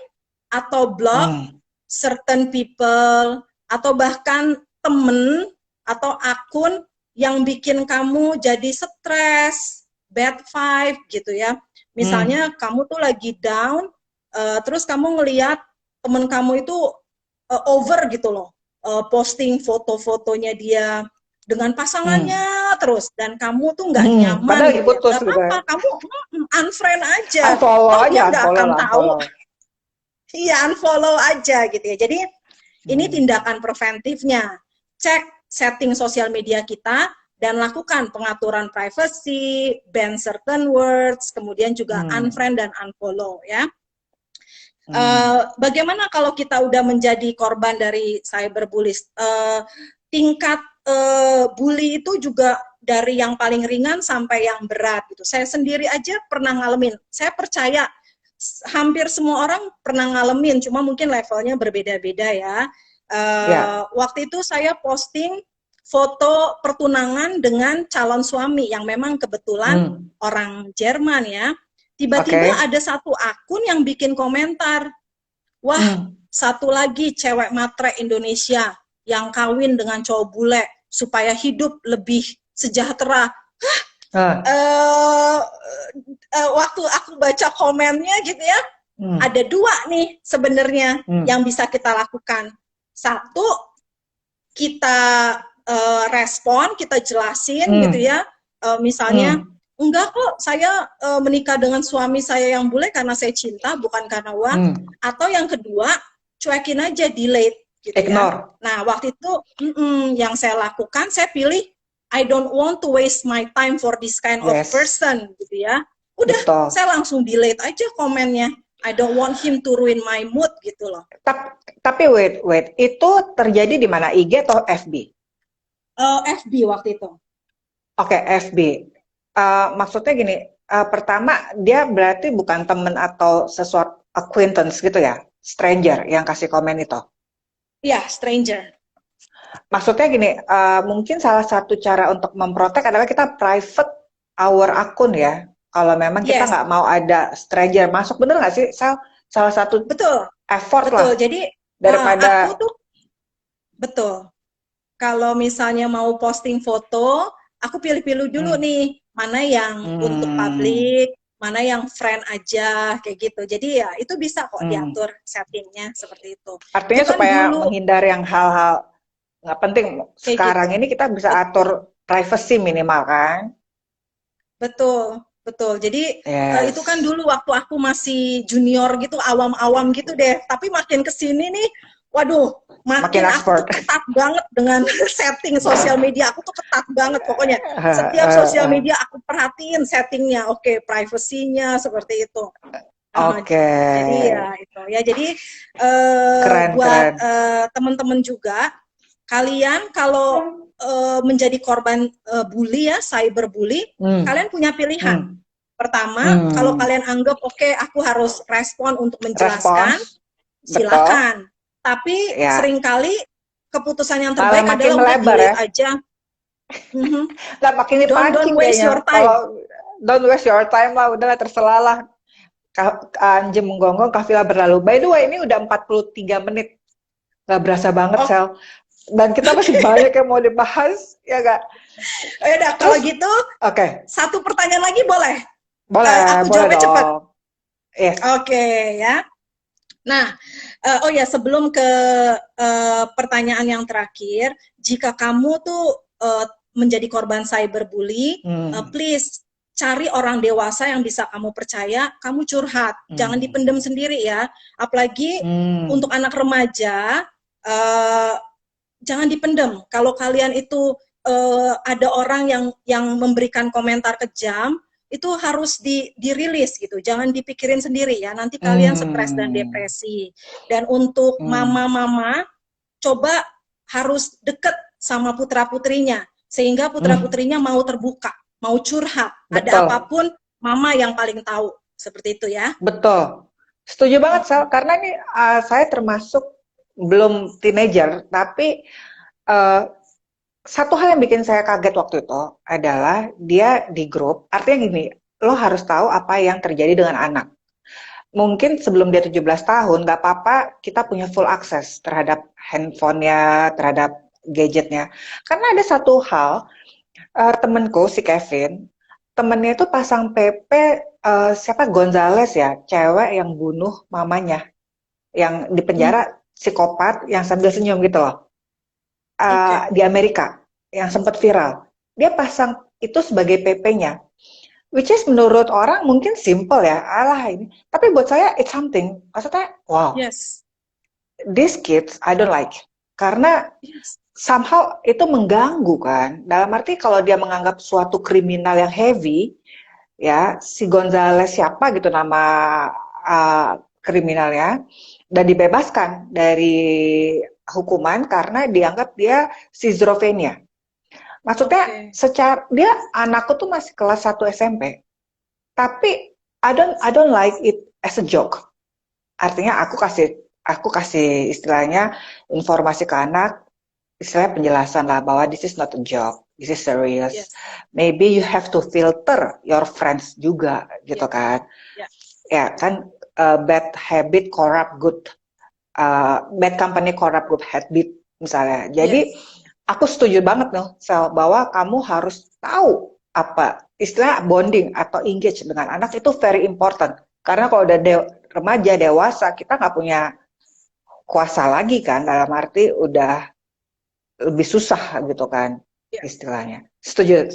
atau block certain people atau bahkan temen atau akun yang bikin kamu jadi stres, bad vibe gitu ya. Misalnya kamu tuh lagi down, terus kamu ngelihat temen kamu itu over gitu loh. Posting foto-fotonya dia dengan pasangannya terus dan kamu tuh nggak nyaman gitu ya. Gak apa-apa, kamu unfriend aja, dia nggak akan tahu. Iya, unfollow aja gitu ya. Jadi ini tindakan preventifnya. Cek setting sosial media kita dan lakukan pengaturan privacy, ban certain words, kemudian juga unfriend dan unfollow ya. Bagaimana kalau kita udah menjadi korban dari cyberbullying? Tingkat bully itu juga dari yang paling ringan sampai yang berat gitu. Saya sendiri aja pernah ngalamin. Saya percaya hampir semua orang pernah ngalamin, cuma mungkin levelnya berbeda-beda ya. Ya. Waktu itu saya posting foto pertunangan dengan calon suami yang memang kebetulan orang Jerman ya. Tiba-tiba Oke. ada satu akun yang bikin komentar, wah, satu lagi cewek matre Indonesia yang kawin dengan cowok bule supaya hidup lebih sejahtera. Waktu aku baca komennya gitu ya, ada dua nih sebenarnya yang bisa kita lakukan. Satu, kita respon, kita jelasin gitu ya, misalnya, enggak kok, saya menikah dengan suami saya yang bule karena saya cinta, bukan karena uang. Atau yang kedua, cuekin aja, delete gitu Ignore. ya. Nah, waktu itu yang saya lakukan, saya pilih I don't want to waste my time for this kind of person gitu ya. Udah, betul. Saya langsung delete aja komennya. I don't want him to ruin my mood gitu loh. Tapi wait, itu terjadi di mana, IG atau FB? FB waktu itu. Oke, FB. Maksudnya gini, pertama dia berarti bukan temen atau sesuatu acquaintance gitu ya, stranger yang kasih komen itu? Iya, stranger. Maksudnya gini, mungkin salah satu cara untuk memprotek adalah kita private our akun ya. Kalau memang kita nggak mau ada stranger masuk, bener nggak sih? Salah satu effort lah. Jadi daripada aku tuh betul. Kalau misalnya mau posting foto, aku pilih-pilih dulu nih mana yang untuk publik, mana yang friend aja kayak gitu. Jadi ya itu bisa kok diatur settingnya seperti itu. Artinya Itu kan supaya dulu, menghindari yang hal-hal nggak penting. Sekarang gitu. ini kita bisa atur privacy minimal kan? Betul. Jadi itu kan dulu waktu aku masih junior gitu, awam-awam gitu deh. Tapi makin kesini nih, waduh, makin aku tuh ketat banget dengan setting sosial media. Aku tuh ketat banget pokoknya. Setiap sosial media aku perhatiin settingnya. Oke, privasinya seperti itu. Jadi ya itu ya. Jadi buat teman-teman juga, kalian kalau menjadi korban bully ya, cyberbully, kalian punya pilihan. Pertama, kalau kalian anggap oke, aku harus respon untuk menjelaskan, silakan. Tapi seringkali keputusan yang terbaik adalah udah delete aja. Nggak makin dipancing kayaknya. Kalau don't waste your time lah, udahlah terserah lah. Anjem menggonggong, kafilah berlalu. By the way, ini udah 43 menit. Nggak berasa banget, Sel. Dan kita masih banyak yang mau dibahas, ya nggak? Yaudah, kalau gitu, satu pertanyaan lagi boleh? Boleh, aku jawabnya cepat. Yes. Oke, ya. Nah, oh ya, sebelum ke pertanyaan yang terakhir, jika kamu tuh menjadi korban cyberbully, please cari orang dewasa yang bisa kamu percaya, kamu curhat, jangan dipendem sendiri ya. Apalagi untuk anak remaja, jangan dipendem. Kalau kalian itu ada orang yang memberikan komentar kejam, itu harus dirilis gitu, jangan dipikirin sendiri ya, nanti kalian stres dan depresi. Dan untuk mama-mama, coba harus deket sama putra-putrinya, sehingga putra-putrinya mau terbuka, mau curhat, ada apapun, mama yang paling tahu, seperti itu ya. Betul, setuju banget Sal, karena ini saya termasuk belum teenager, tapi satu hal yang bikin saya kaget waktu itu adalah dia di grup, artinya gini, lo harus tahu apa yang terjadi dengan anak. Mungkin sebelum dia 17 tahun, nggak apa-apa kita punya full access terhadap handphonenya, terhadap gadgetnya. Karena ada satu hal, temenku si Kevin, temennya itu pasang PP, siapa Gonzales ya, cewek yang bunuh mamanya, yang di penjara, psikopat, yang sambil senyum gitu loh. Di Amerika yang sempat viral, dia pasang itu sebagai PP-nya, which is menurut orang mungkin simple ya, alah ini, tapi buat saya it's something, maksudnya wow, these kids I don't like, karena somehow itu mengganggu kan, dalam arti kalau dia menganggap suatu kriminal yang heavy, ya si Gonzales siapa gitu nama kriminalnya, dan dibebaskan dari hukuman karena dianggap dia schizophrenia. Maksudnya secara dia anakku tuh masih kelas 1 SMP. Tapi I don't like it as a joke. Artinya aku kasih aku kasih istilahnya informasi ke anak, istilahnya penjelasan lah bahwa this is not a joke, this is serious. Yes. Maybe you have to filter your friends juga gitu Yeah. kan. Yeah. Ya kan, bad habit corrupt good, bad company corrupt good habit misalnya. Jadi aku setuju banget loh, Sel, bahwa kamu harus tahu apa istilah bonding atau engage dengan anak itu very important. Karena kalau udah remaja dewasa, kita nggak punya kuasa lagi kan, dalam arti udah lebih susah gitu kan istilahnya. Setuju.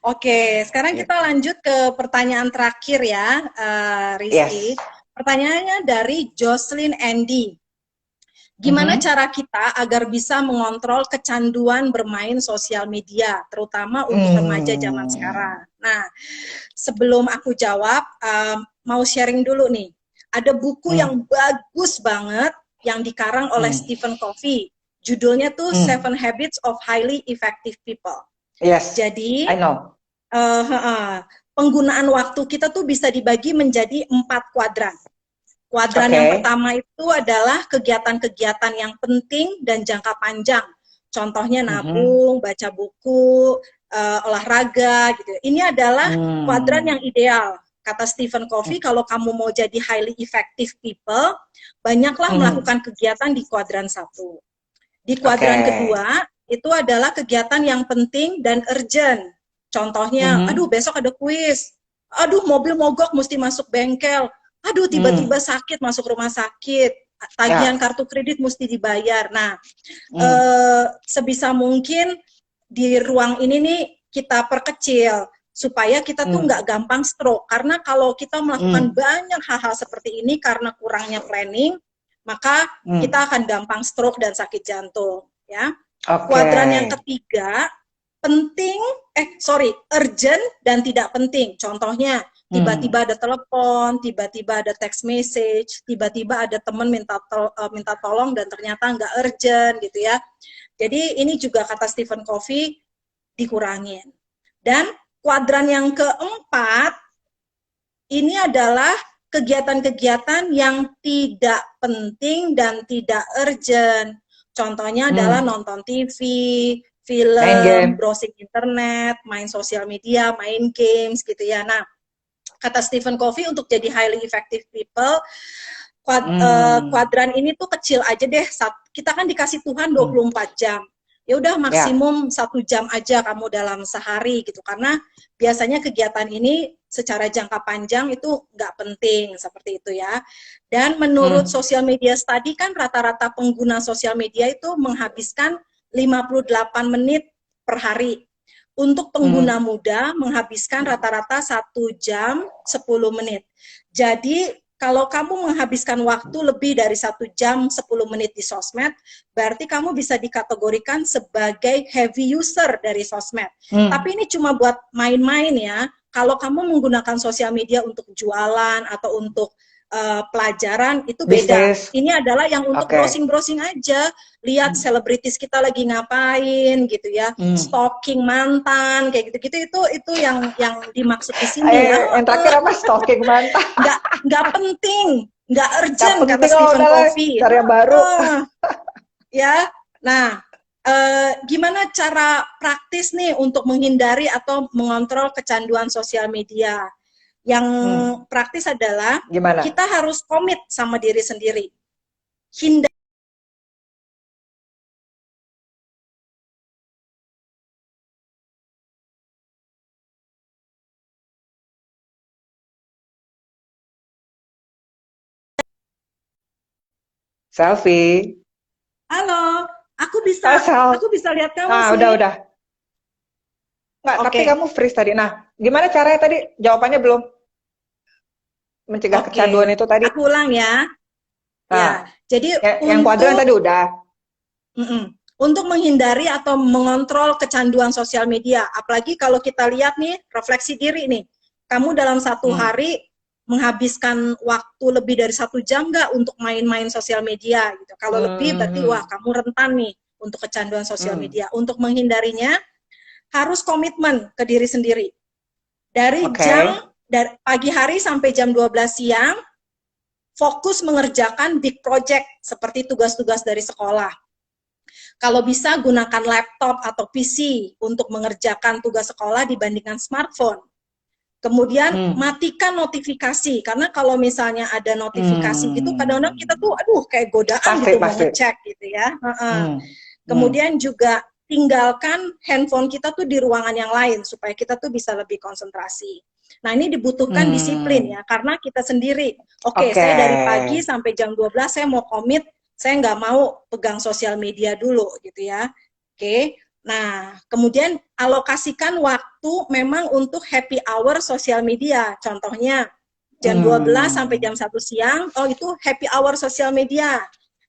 Oke, sekarang kita lanjut ke pertanyaan terakhir ya, Rizky. Yes. Pertanyaannya dari Jocelyn Andy. Gimana cara kita agar bisa mengontrol kecanduan bermain sosial media, terutama untuk remaja zaman sekarang? Nah, sebelum aku jawab, mau sharing dulu nih. Ada buku yang bagus banget yang dikarang oleh Stephen Covey. Judulnya tuh Seven Habits of Highly Effective People. Yes. Jadi, I know. Penggunaan waktu kita tuh bisa dibagi menjadi 4 kuadran. Kuadran yang pertama itu adalah kegiatan-kegiatan yang penting dan jangka panjang. Contohnya nabung, baca buku, olahraga gitu. Ini adalah kuadran yang ideal. Kata Stephen Covey, kalau kamu mau jadi highly effective people, banyaklah melakukan kegiatan di kuadran 1. Di kuadran kedua, itu adalah kegiatan yang penting dan urgent. Contohnya, aduh besok ada kuis, aduh mobil mogok mesti masuk bengkel, aduh tiba-tiba sakit masuk rumah sakit, tagihan kartu kredit mesti dibayar. Nah, sebisa mungkin di ruang ini nih kita perkecil supaya kita tuh nggak gampang stroke. Karena kalau kita melakukan banyak hal-hal seperti ini karena kurangnya planning, maka kita akan gampang stroke dan sakit jantung. Ya. Kuadran yang ketiga, urgent dan tidak penting. Contohnya, tiba-tiba ada telepon, tiba-tiba ada text message, tiba-tiba ada teman minta tolong dan ternyata nggak urgent gitu ya. Jadi ini juga kata Stephen Covey dikurangin. Dan kuadran yang keempat, ini adalah kegiatan-kegiatan yang tidak penting dan tidak urgent. Contohnya adalah nonton TV, film, browsing internet, main sosial media, main games gitu ya. Nah, kata Stephen Covey untuk jadi highly effective people, kuadran ini tuh kecil aja deh. Kita kan dikasih Tuhan 24 jam. Ya udah maksimum 1 jam aja kamu dalam sehari gitu. Karena biasanya kegiatan ini secara jangka panjang itu nggak penting seperti itu ya. Dan menurut social media study kan rata-rata pengguna sosial media itu menghabiskan 58 menit per hari. Untuk pengguna muda menghabiskan rata-rata 1 jam 10 menit. Jadi kalau kamu menghabiskan waktu lebih dari 1 jam 10 menit di sosmed, berarti kamu bisa dikategorikan sebagai heavy user dari sosmed. Tapi ini cuma buat main-main ya. Kalau kamu menggunakan sosial media untuk jualan atau untuk pelajaran, itu beda. Ini adalah yang untuk browsing-browsing aja. Lihat selebritis kita lagi ngapain gitu ya. Stalking mantan, kayak gitu-gitu. Itu yang dimaksud di sini ya. Yang terakhir apa? Stalking mantan. Nggak penting, nggak urgent kata Stephen Covey. Karya baru. Ya, nah gimana cara praktis nih untuk menghindari atau mengontrol kecanduan sosial media? Yang praktis adalah kita harus komit sama diri sendiri. Hindari Selfie. Halo, aku bisa lihat kamu sih. Udah. Nggak, tapi kamu freeze tadi. Nah, gimana caranya tadi? Jawabannya belum. Mencegah kecanduan itu tadi. Aku ulang ya. Ya, jadi yang kuadran tadi udah. Untuk menghindari atau mengontrol kecanduan sosial media, apalagi kalau kita lihat nih, refleksi diri nih. Kamu dalam 1 hari menghabiskan waktu lebih dari 1 jam nggak untuk main-main sosial media gitu. Kalau lebih berarti wah kamu rentan nih untuk kecanduan sosial media. Untuk menghindarinya harus komitmen ke diri sendiri. Dari pagi hari sampai jam 12 siang fokus mengerjakan big project seperti tugas-tugas dari sekolah. Kalau bisa gunakan laptop atau PC untuk mengerjakan tugas sekolah dibandingkan smartphone. Kemudian matikan notifikasi, karena kalau misalnya ada notifikasi gitu, kadang-kadang kita tuh, aduh kayak godaan gitu mau ngecek gitu ya. Kemudian juga tinggalkan handphone kita tuh di ruangan yang lain supaya kita tuh bisa lebih konsentrasi. Nah ini dibutuhkan disiplin ya, karena kita sendiri, oke, saya dari pagi sampai jam 12 saya mau komit, saya nggak mau pegang sosial media dulu gitu ya. Oke, nah kemudian alokasikan waktu memang untuk happy hour sosial media. Contohnya jam 12 sampai jam 1 siang, oh itu happy hour sosial media.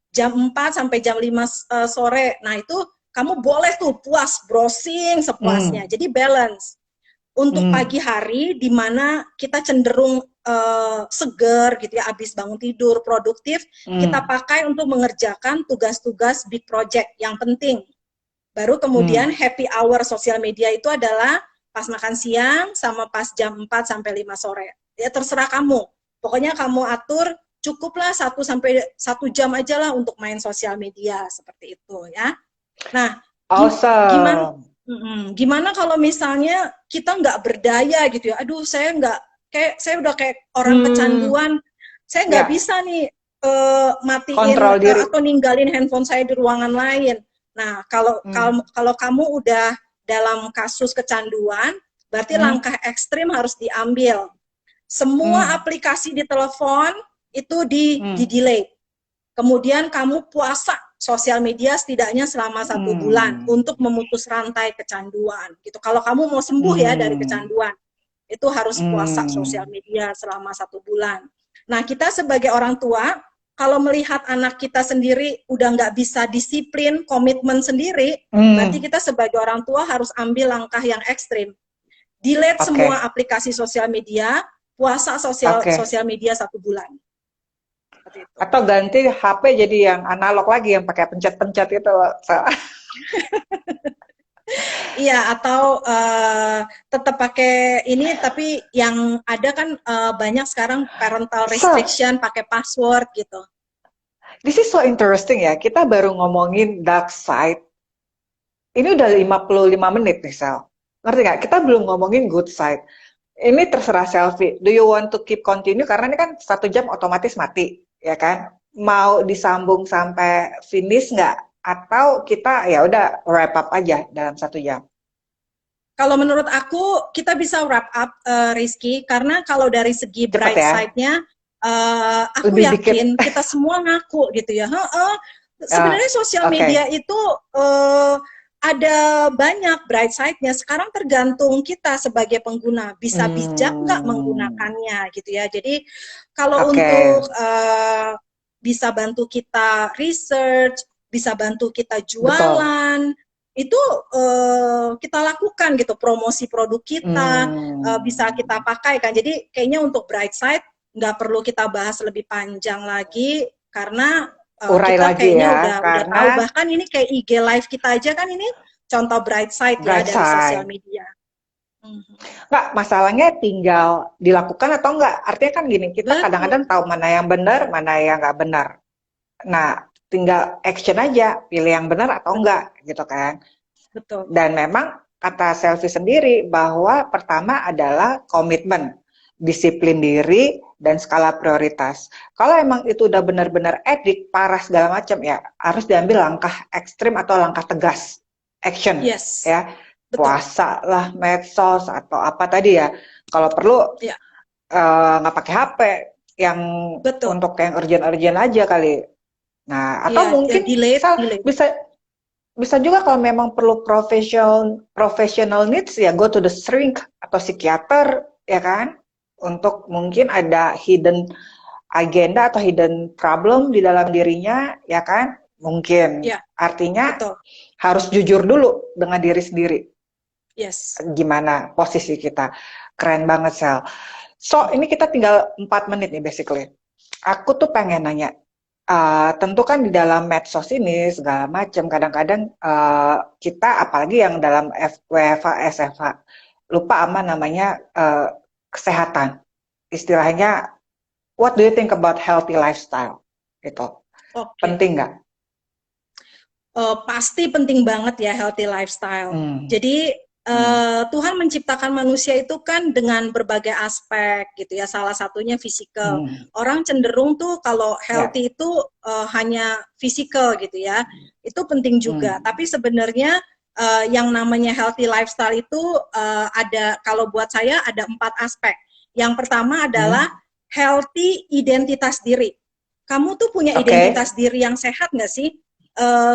Jam 4 sampai jam 5 sore, nah itu kamu boleh tuh puas browsing sepuasnya. Jadi balance. Untuk pagi hari di mana kita cenderung seger gitu ya, habis bangun tidur, produktif, kita pakai untuk mengerjakan tugas-tugas big project yang penting. Baru kemudian happy hour sosial media itu adalah pas makan siang sama pas jam 4 sampai 5 sore. Ya terserah kamu. Pokoknya kamu atur cukuplah 1 sampai 1 jam aja lah untuk main sosial media seperti itu ya. Nah, awesome. Gimana kalau misalnya kita nggak berdaya gitu ya, aduh saya nggak, kayak saya udah kayak orang kecanduan, saya nggak bisa nih matiin atau ninggalin handphone saya di ruangan lain. Nah kalau kamu udah dalam kasus kecanduan, berarti langkah ekstrim harus diambil. Semua aplikasi di telepon itu di-delete. Kemudian kamu puasa sosial media setidaknya selama 1 bulan untuk memutus rantai kecanduan gitu. Kalau kamu mau sembuh ya dari kecanduan, itu harus puasa sosial media selama 1 bulan. Nah kita sebagai orang tua, kalau melihat anak kita sendiri udah nggak bisa disiplin, komitmen sendiri, berarti kita sebagai orang tua harus ambil langkah yang ekstrim. Delete semua aplikasi sosial media, puasa sosial media 1 bulan. Atau ganti HP jadi yang analog lagi, yang pakai pencet-pencet itu. Iya, atau tetap pakai ini, tapi yang ada kan banyak sekarang parental restriction, pakai password gitu. This is so interesting ya, kita baru ngomongin dark side, ini udah 55 menit nih Sel. Ngerti nggak? Kita belum ngomongin good side. Ini terserah Selfie, do you want to keep continue? Karena ini kan 1 jam otomatis mati. Ya kan, mau disambung sampai finish nggak? Atau kita ya udah wrap up aja dalam 1 jam? Kalau menurut aku kita bisa wrap up, Rizky, karena kalau dari segi bright side-nya, aku lebih yakin kita semua ngaku gitu ya. Sebenarnya sosial media itu ada banyak bright side-nya. Sekarang tergantung kita sebagai pengguna, bisa bijak nggak menggunakannya gitu ya. Jadi kalau untuk bisa bantu kita research, bisa bantu kita jualan, itu kita lakukan gitu, promosi produk kita bisa kita pakai kan. Jadi kayaknya untuk bright side nggak perlu kita bahas lebih panjang lagi, karena kita kayaknya udah tahu. Bahkan ini kayak IG live kita aja kan, ini contoh bright side ya dari sosial media. Nggak, masalahnya tinggal dilakukan atau enggak. Artinya kan gini, kita kadang-kadang tahu mana yang benar, mana yang nggak benar. Nah, tinggal action aja, pilih yang benar atau enggak, gitu kan. Betul. Dan memang kata Selfie sendiri bahwa pertama adalah komitmen, disiplin diri, dan skala prioritas. Kalau emang itu udah benar-benar edik, parah segala macam, ya harus diambil langkah ekstrim atau langkah tegas, action, ya. Betul. Puasa lah, medsos atau apa tadi ya. Kalau perlu nggak pakai HP, yang untuk yang urgent-urgent aja kali. Nah, atau mungkin bisa juga kalau memang perlu professional needs ya, go to the shrink atau psikiater ya kan, untuk mungkin ada hidden agenda atau hidden problem di dalam dirinya ya kan, mungkin artinya harus jujur dulu dengan diri sendiri. Gimana posisi kita. Keren banget Sel. So ini kita tinggal 4 menit nih basically. Aku tuh pengen nanya, tentu kan di dalam medsos ini segala macam, kadang-kadang kita apalagi yang dalam WFH, SFH, lupa namanya kesehatan. Istilahnya what do you think about healthy lifestyle? Itu Oke. penting nggak? Pasti penting banget ya healthy lifestyle. Jadi Tuhan menciptakan manusia itu kan dengan berbagai aspek gitu ya. Salah satunya fisikal. Orang cenderung tuh kalau healthy itu hanya fisikal gitu ya. Itu penting juga. Tapi sebenarnya yang namanya healthy lifestyle itu ada, kalau buat saya ada 4 aspek. Yang pertama adalah healthy identitas diri. Kamu tuh punya identitas diri yang sehat nggak sih?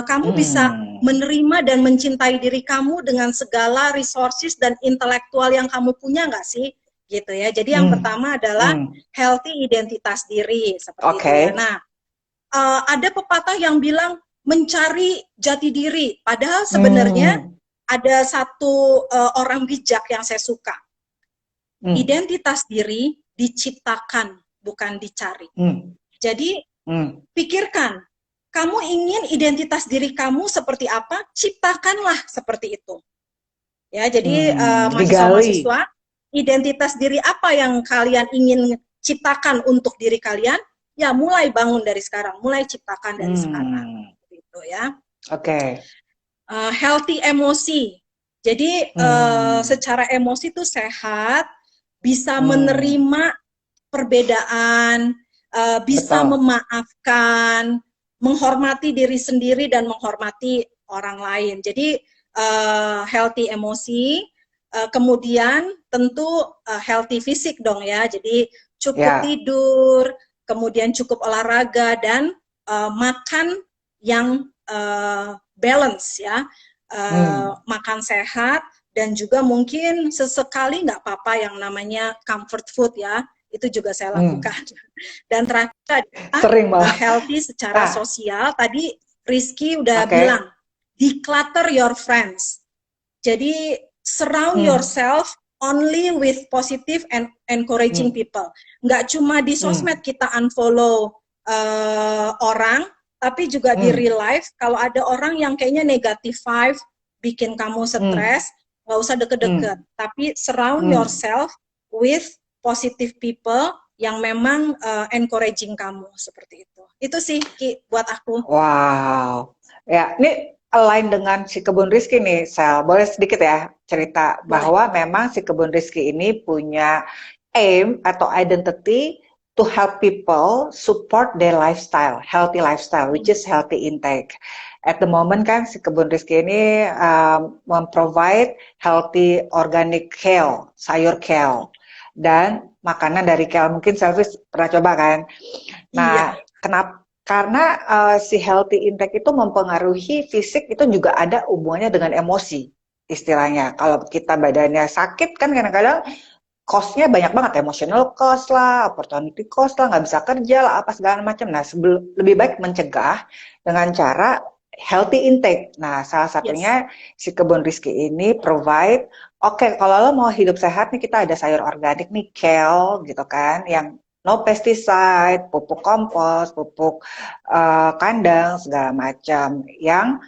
Kamu bisa menerima dan mencintai diri kamu dengan segala resources dan intelektual yang kamu punya nggak sih? Gitu ya. Jadi yang pertama adalah healthy identitas diri seperti itu ya. Nah, ada pepatah yang bilang mencari jati diri. Padahal sebenarnya ada satu orang bijak yang saya suka. Identitas diri diciptakan, bukan dicari. Jadi pikirkan. Kamu ingin identitas diri kamu seperti apa? Ciptakanlah seperti itu. Ya, jadi mahasiswa-mahasiswa, identitas diri apa yang kalian ingin ciptakan untuk diri kalian? Ya, mulai bangun dari sekarang, mulai ciptakan dari sekarang. Gitu ya. Oke. Healthy emosi. Jadi secara emosi itu sehat, bisa menerima perbedaan, bisa memaafkan, menghormati diri sendiri dan menghormati orang lain. Jadi healthy emosi, kemudian tentu healthy fisik dong ya. Jadi cukup tidur, kemudian cukup olahraga dan makan yang balance ya. Makan sehat dan juga mungkin sesekali nggak apa-apa yang namanya comfort food ya. Itu juga saya lakukan. Dan terakhir healthy secara sosial. Tadi Rizky udah bilang, declutter your friends. Jadi surround yourself only with positive and encouraging people. Nggak cuma di sosmed kita unfollow orang, tapi juga di real life. Kalau ada orang yang kayaknya negative vibe, bikin kamu stres, nggak usah deket-deket. Tapi surround yourself with positive people yang memang encouraging kamu seperti itu. Itu sih Ki buat aku. Wow. Ya, ini align dengan si Kebun Rizky nih, Sel. Boleh sedikit ya cerita bahwa memang si Kebun Rizky ini punya aim atau identity to help people support their lifestyle, healthy lifestyle, which is healthy intake. At the moment kan si Kebun Rizky ini memprovide healthy organic kale, sayur kale. Dan makanan dari kale, mungkin Selvis pernah coba kan? Nah, kenapa? Karena si healthy intake itu mempengaruhi fisik, itu juga ada hubungannya dengan emosi, istilahnya. Kalau kita badannya sakit kan kadang-kadang cost-nya banyak banget, emotional cost lah, opportunity cost lah, nggak bisa kerja lah, apa segala macam. Nah, lebih baik mencegah dengan cara healthy intake. Nah, salah satunya si Kebun Rizky ini provide, kalau lo mau hidup sehat nih, kita ada sayur organik nih, kale gitu kan, yang no pesticide, pupuk kompos, pupuk kandang, segala macam. Yang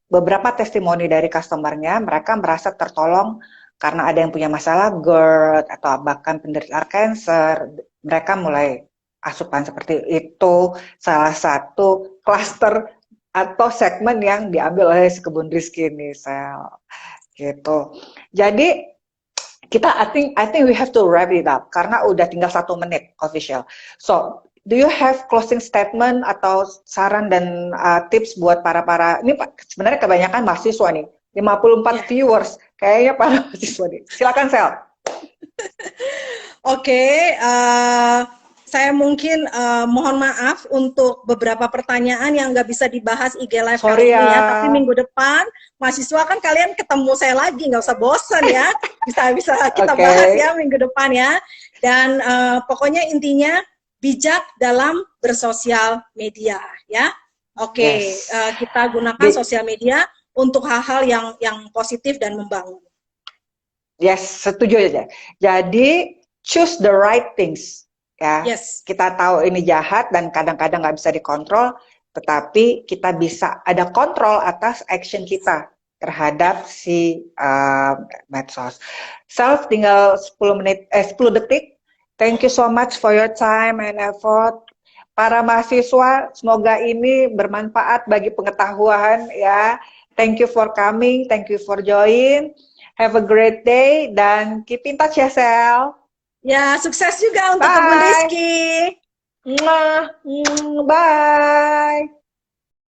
beberapa testimoni dari customernya, mereka merasa tertolong karena ada yang punya masalah GERD atau bahkan penderita kanker, mereka mulai asupan seperti itu. Salah satu klaster atau segmen yang diambil oleh si Kebun Rizky ini, Sel. Gitu. Jadi kita I think we have to wrap it up karena udah tinggal 1 menit official. So, do you have closing statement atau saran dan tips buat para ini sebenarnya kebanyakan mahasiswa nih, 54 viewers kayaknya para mahasiswa nih. Silakan Sel. Oke, saya mungkin mohon maaf untuk beberapa pertanyaan yang nggak bisa dibahas IG Live kali ini ya. Tapi minggu depan, mahasiswa kan kalian ketemu saya lagi, nggak usah bosan ya. Bisa kita bahas ya minggu depan ya. Dan pokoknya intinya bijak dalam bersosial media ya. Oke, kita gunakan sosial media untuk hal-hal yang positif dan membangun. Yes, setuju aja. Jadi choose the right things. Ya, kita tahu ini jahat dan kadang-kadang nggak bisa dikontrol, tetapi kita bisa ada kontrol atas action kita terhadap si medsos. Self tinggal 10 detik. Thank you so much for your time and effort. Para mahasiswa, semoga ini bermanfaat bagi pengetahuan ya. Thank you for coming, thank you for join. Have a great day dan keep in touch ya, Sel. Ya, sukses juga untuk Kebun Bye. Rizky. Mwah. Bye.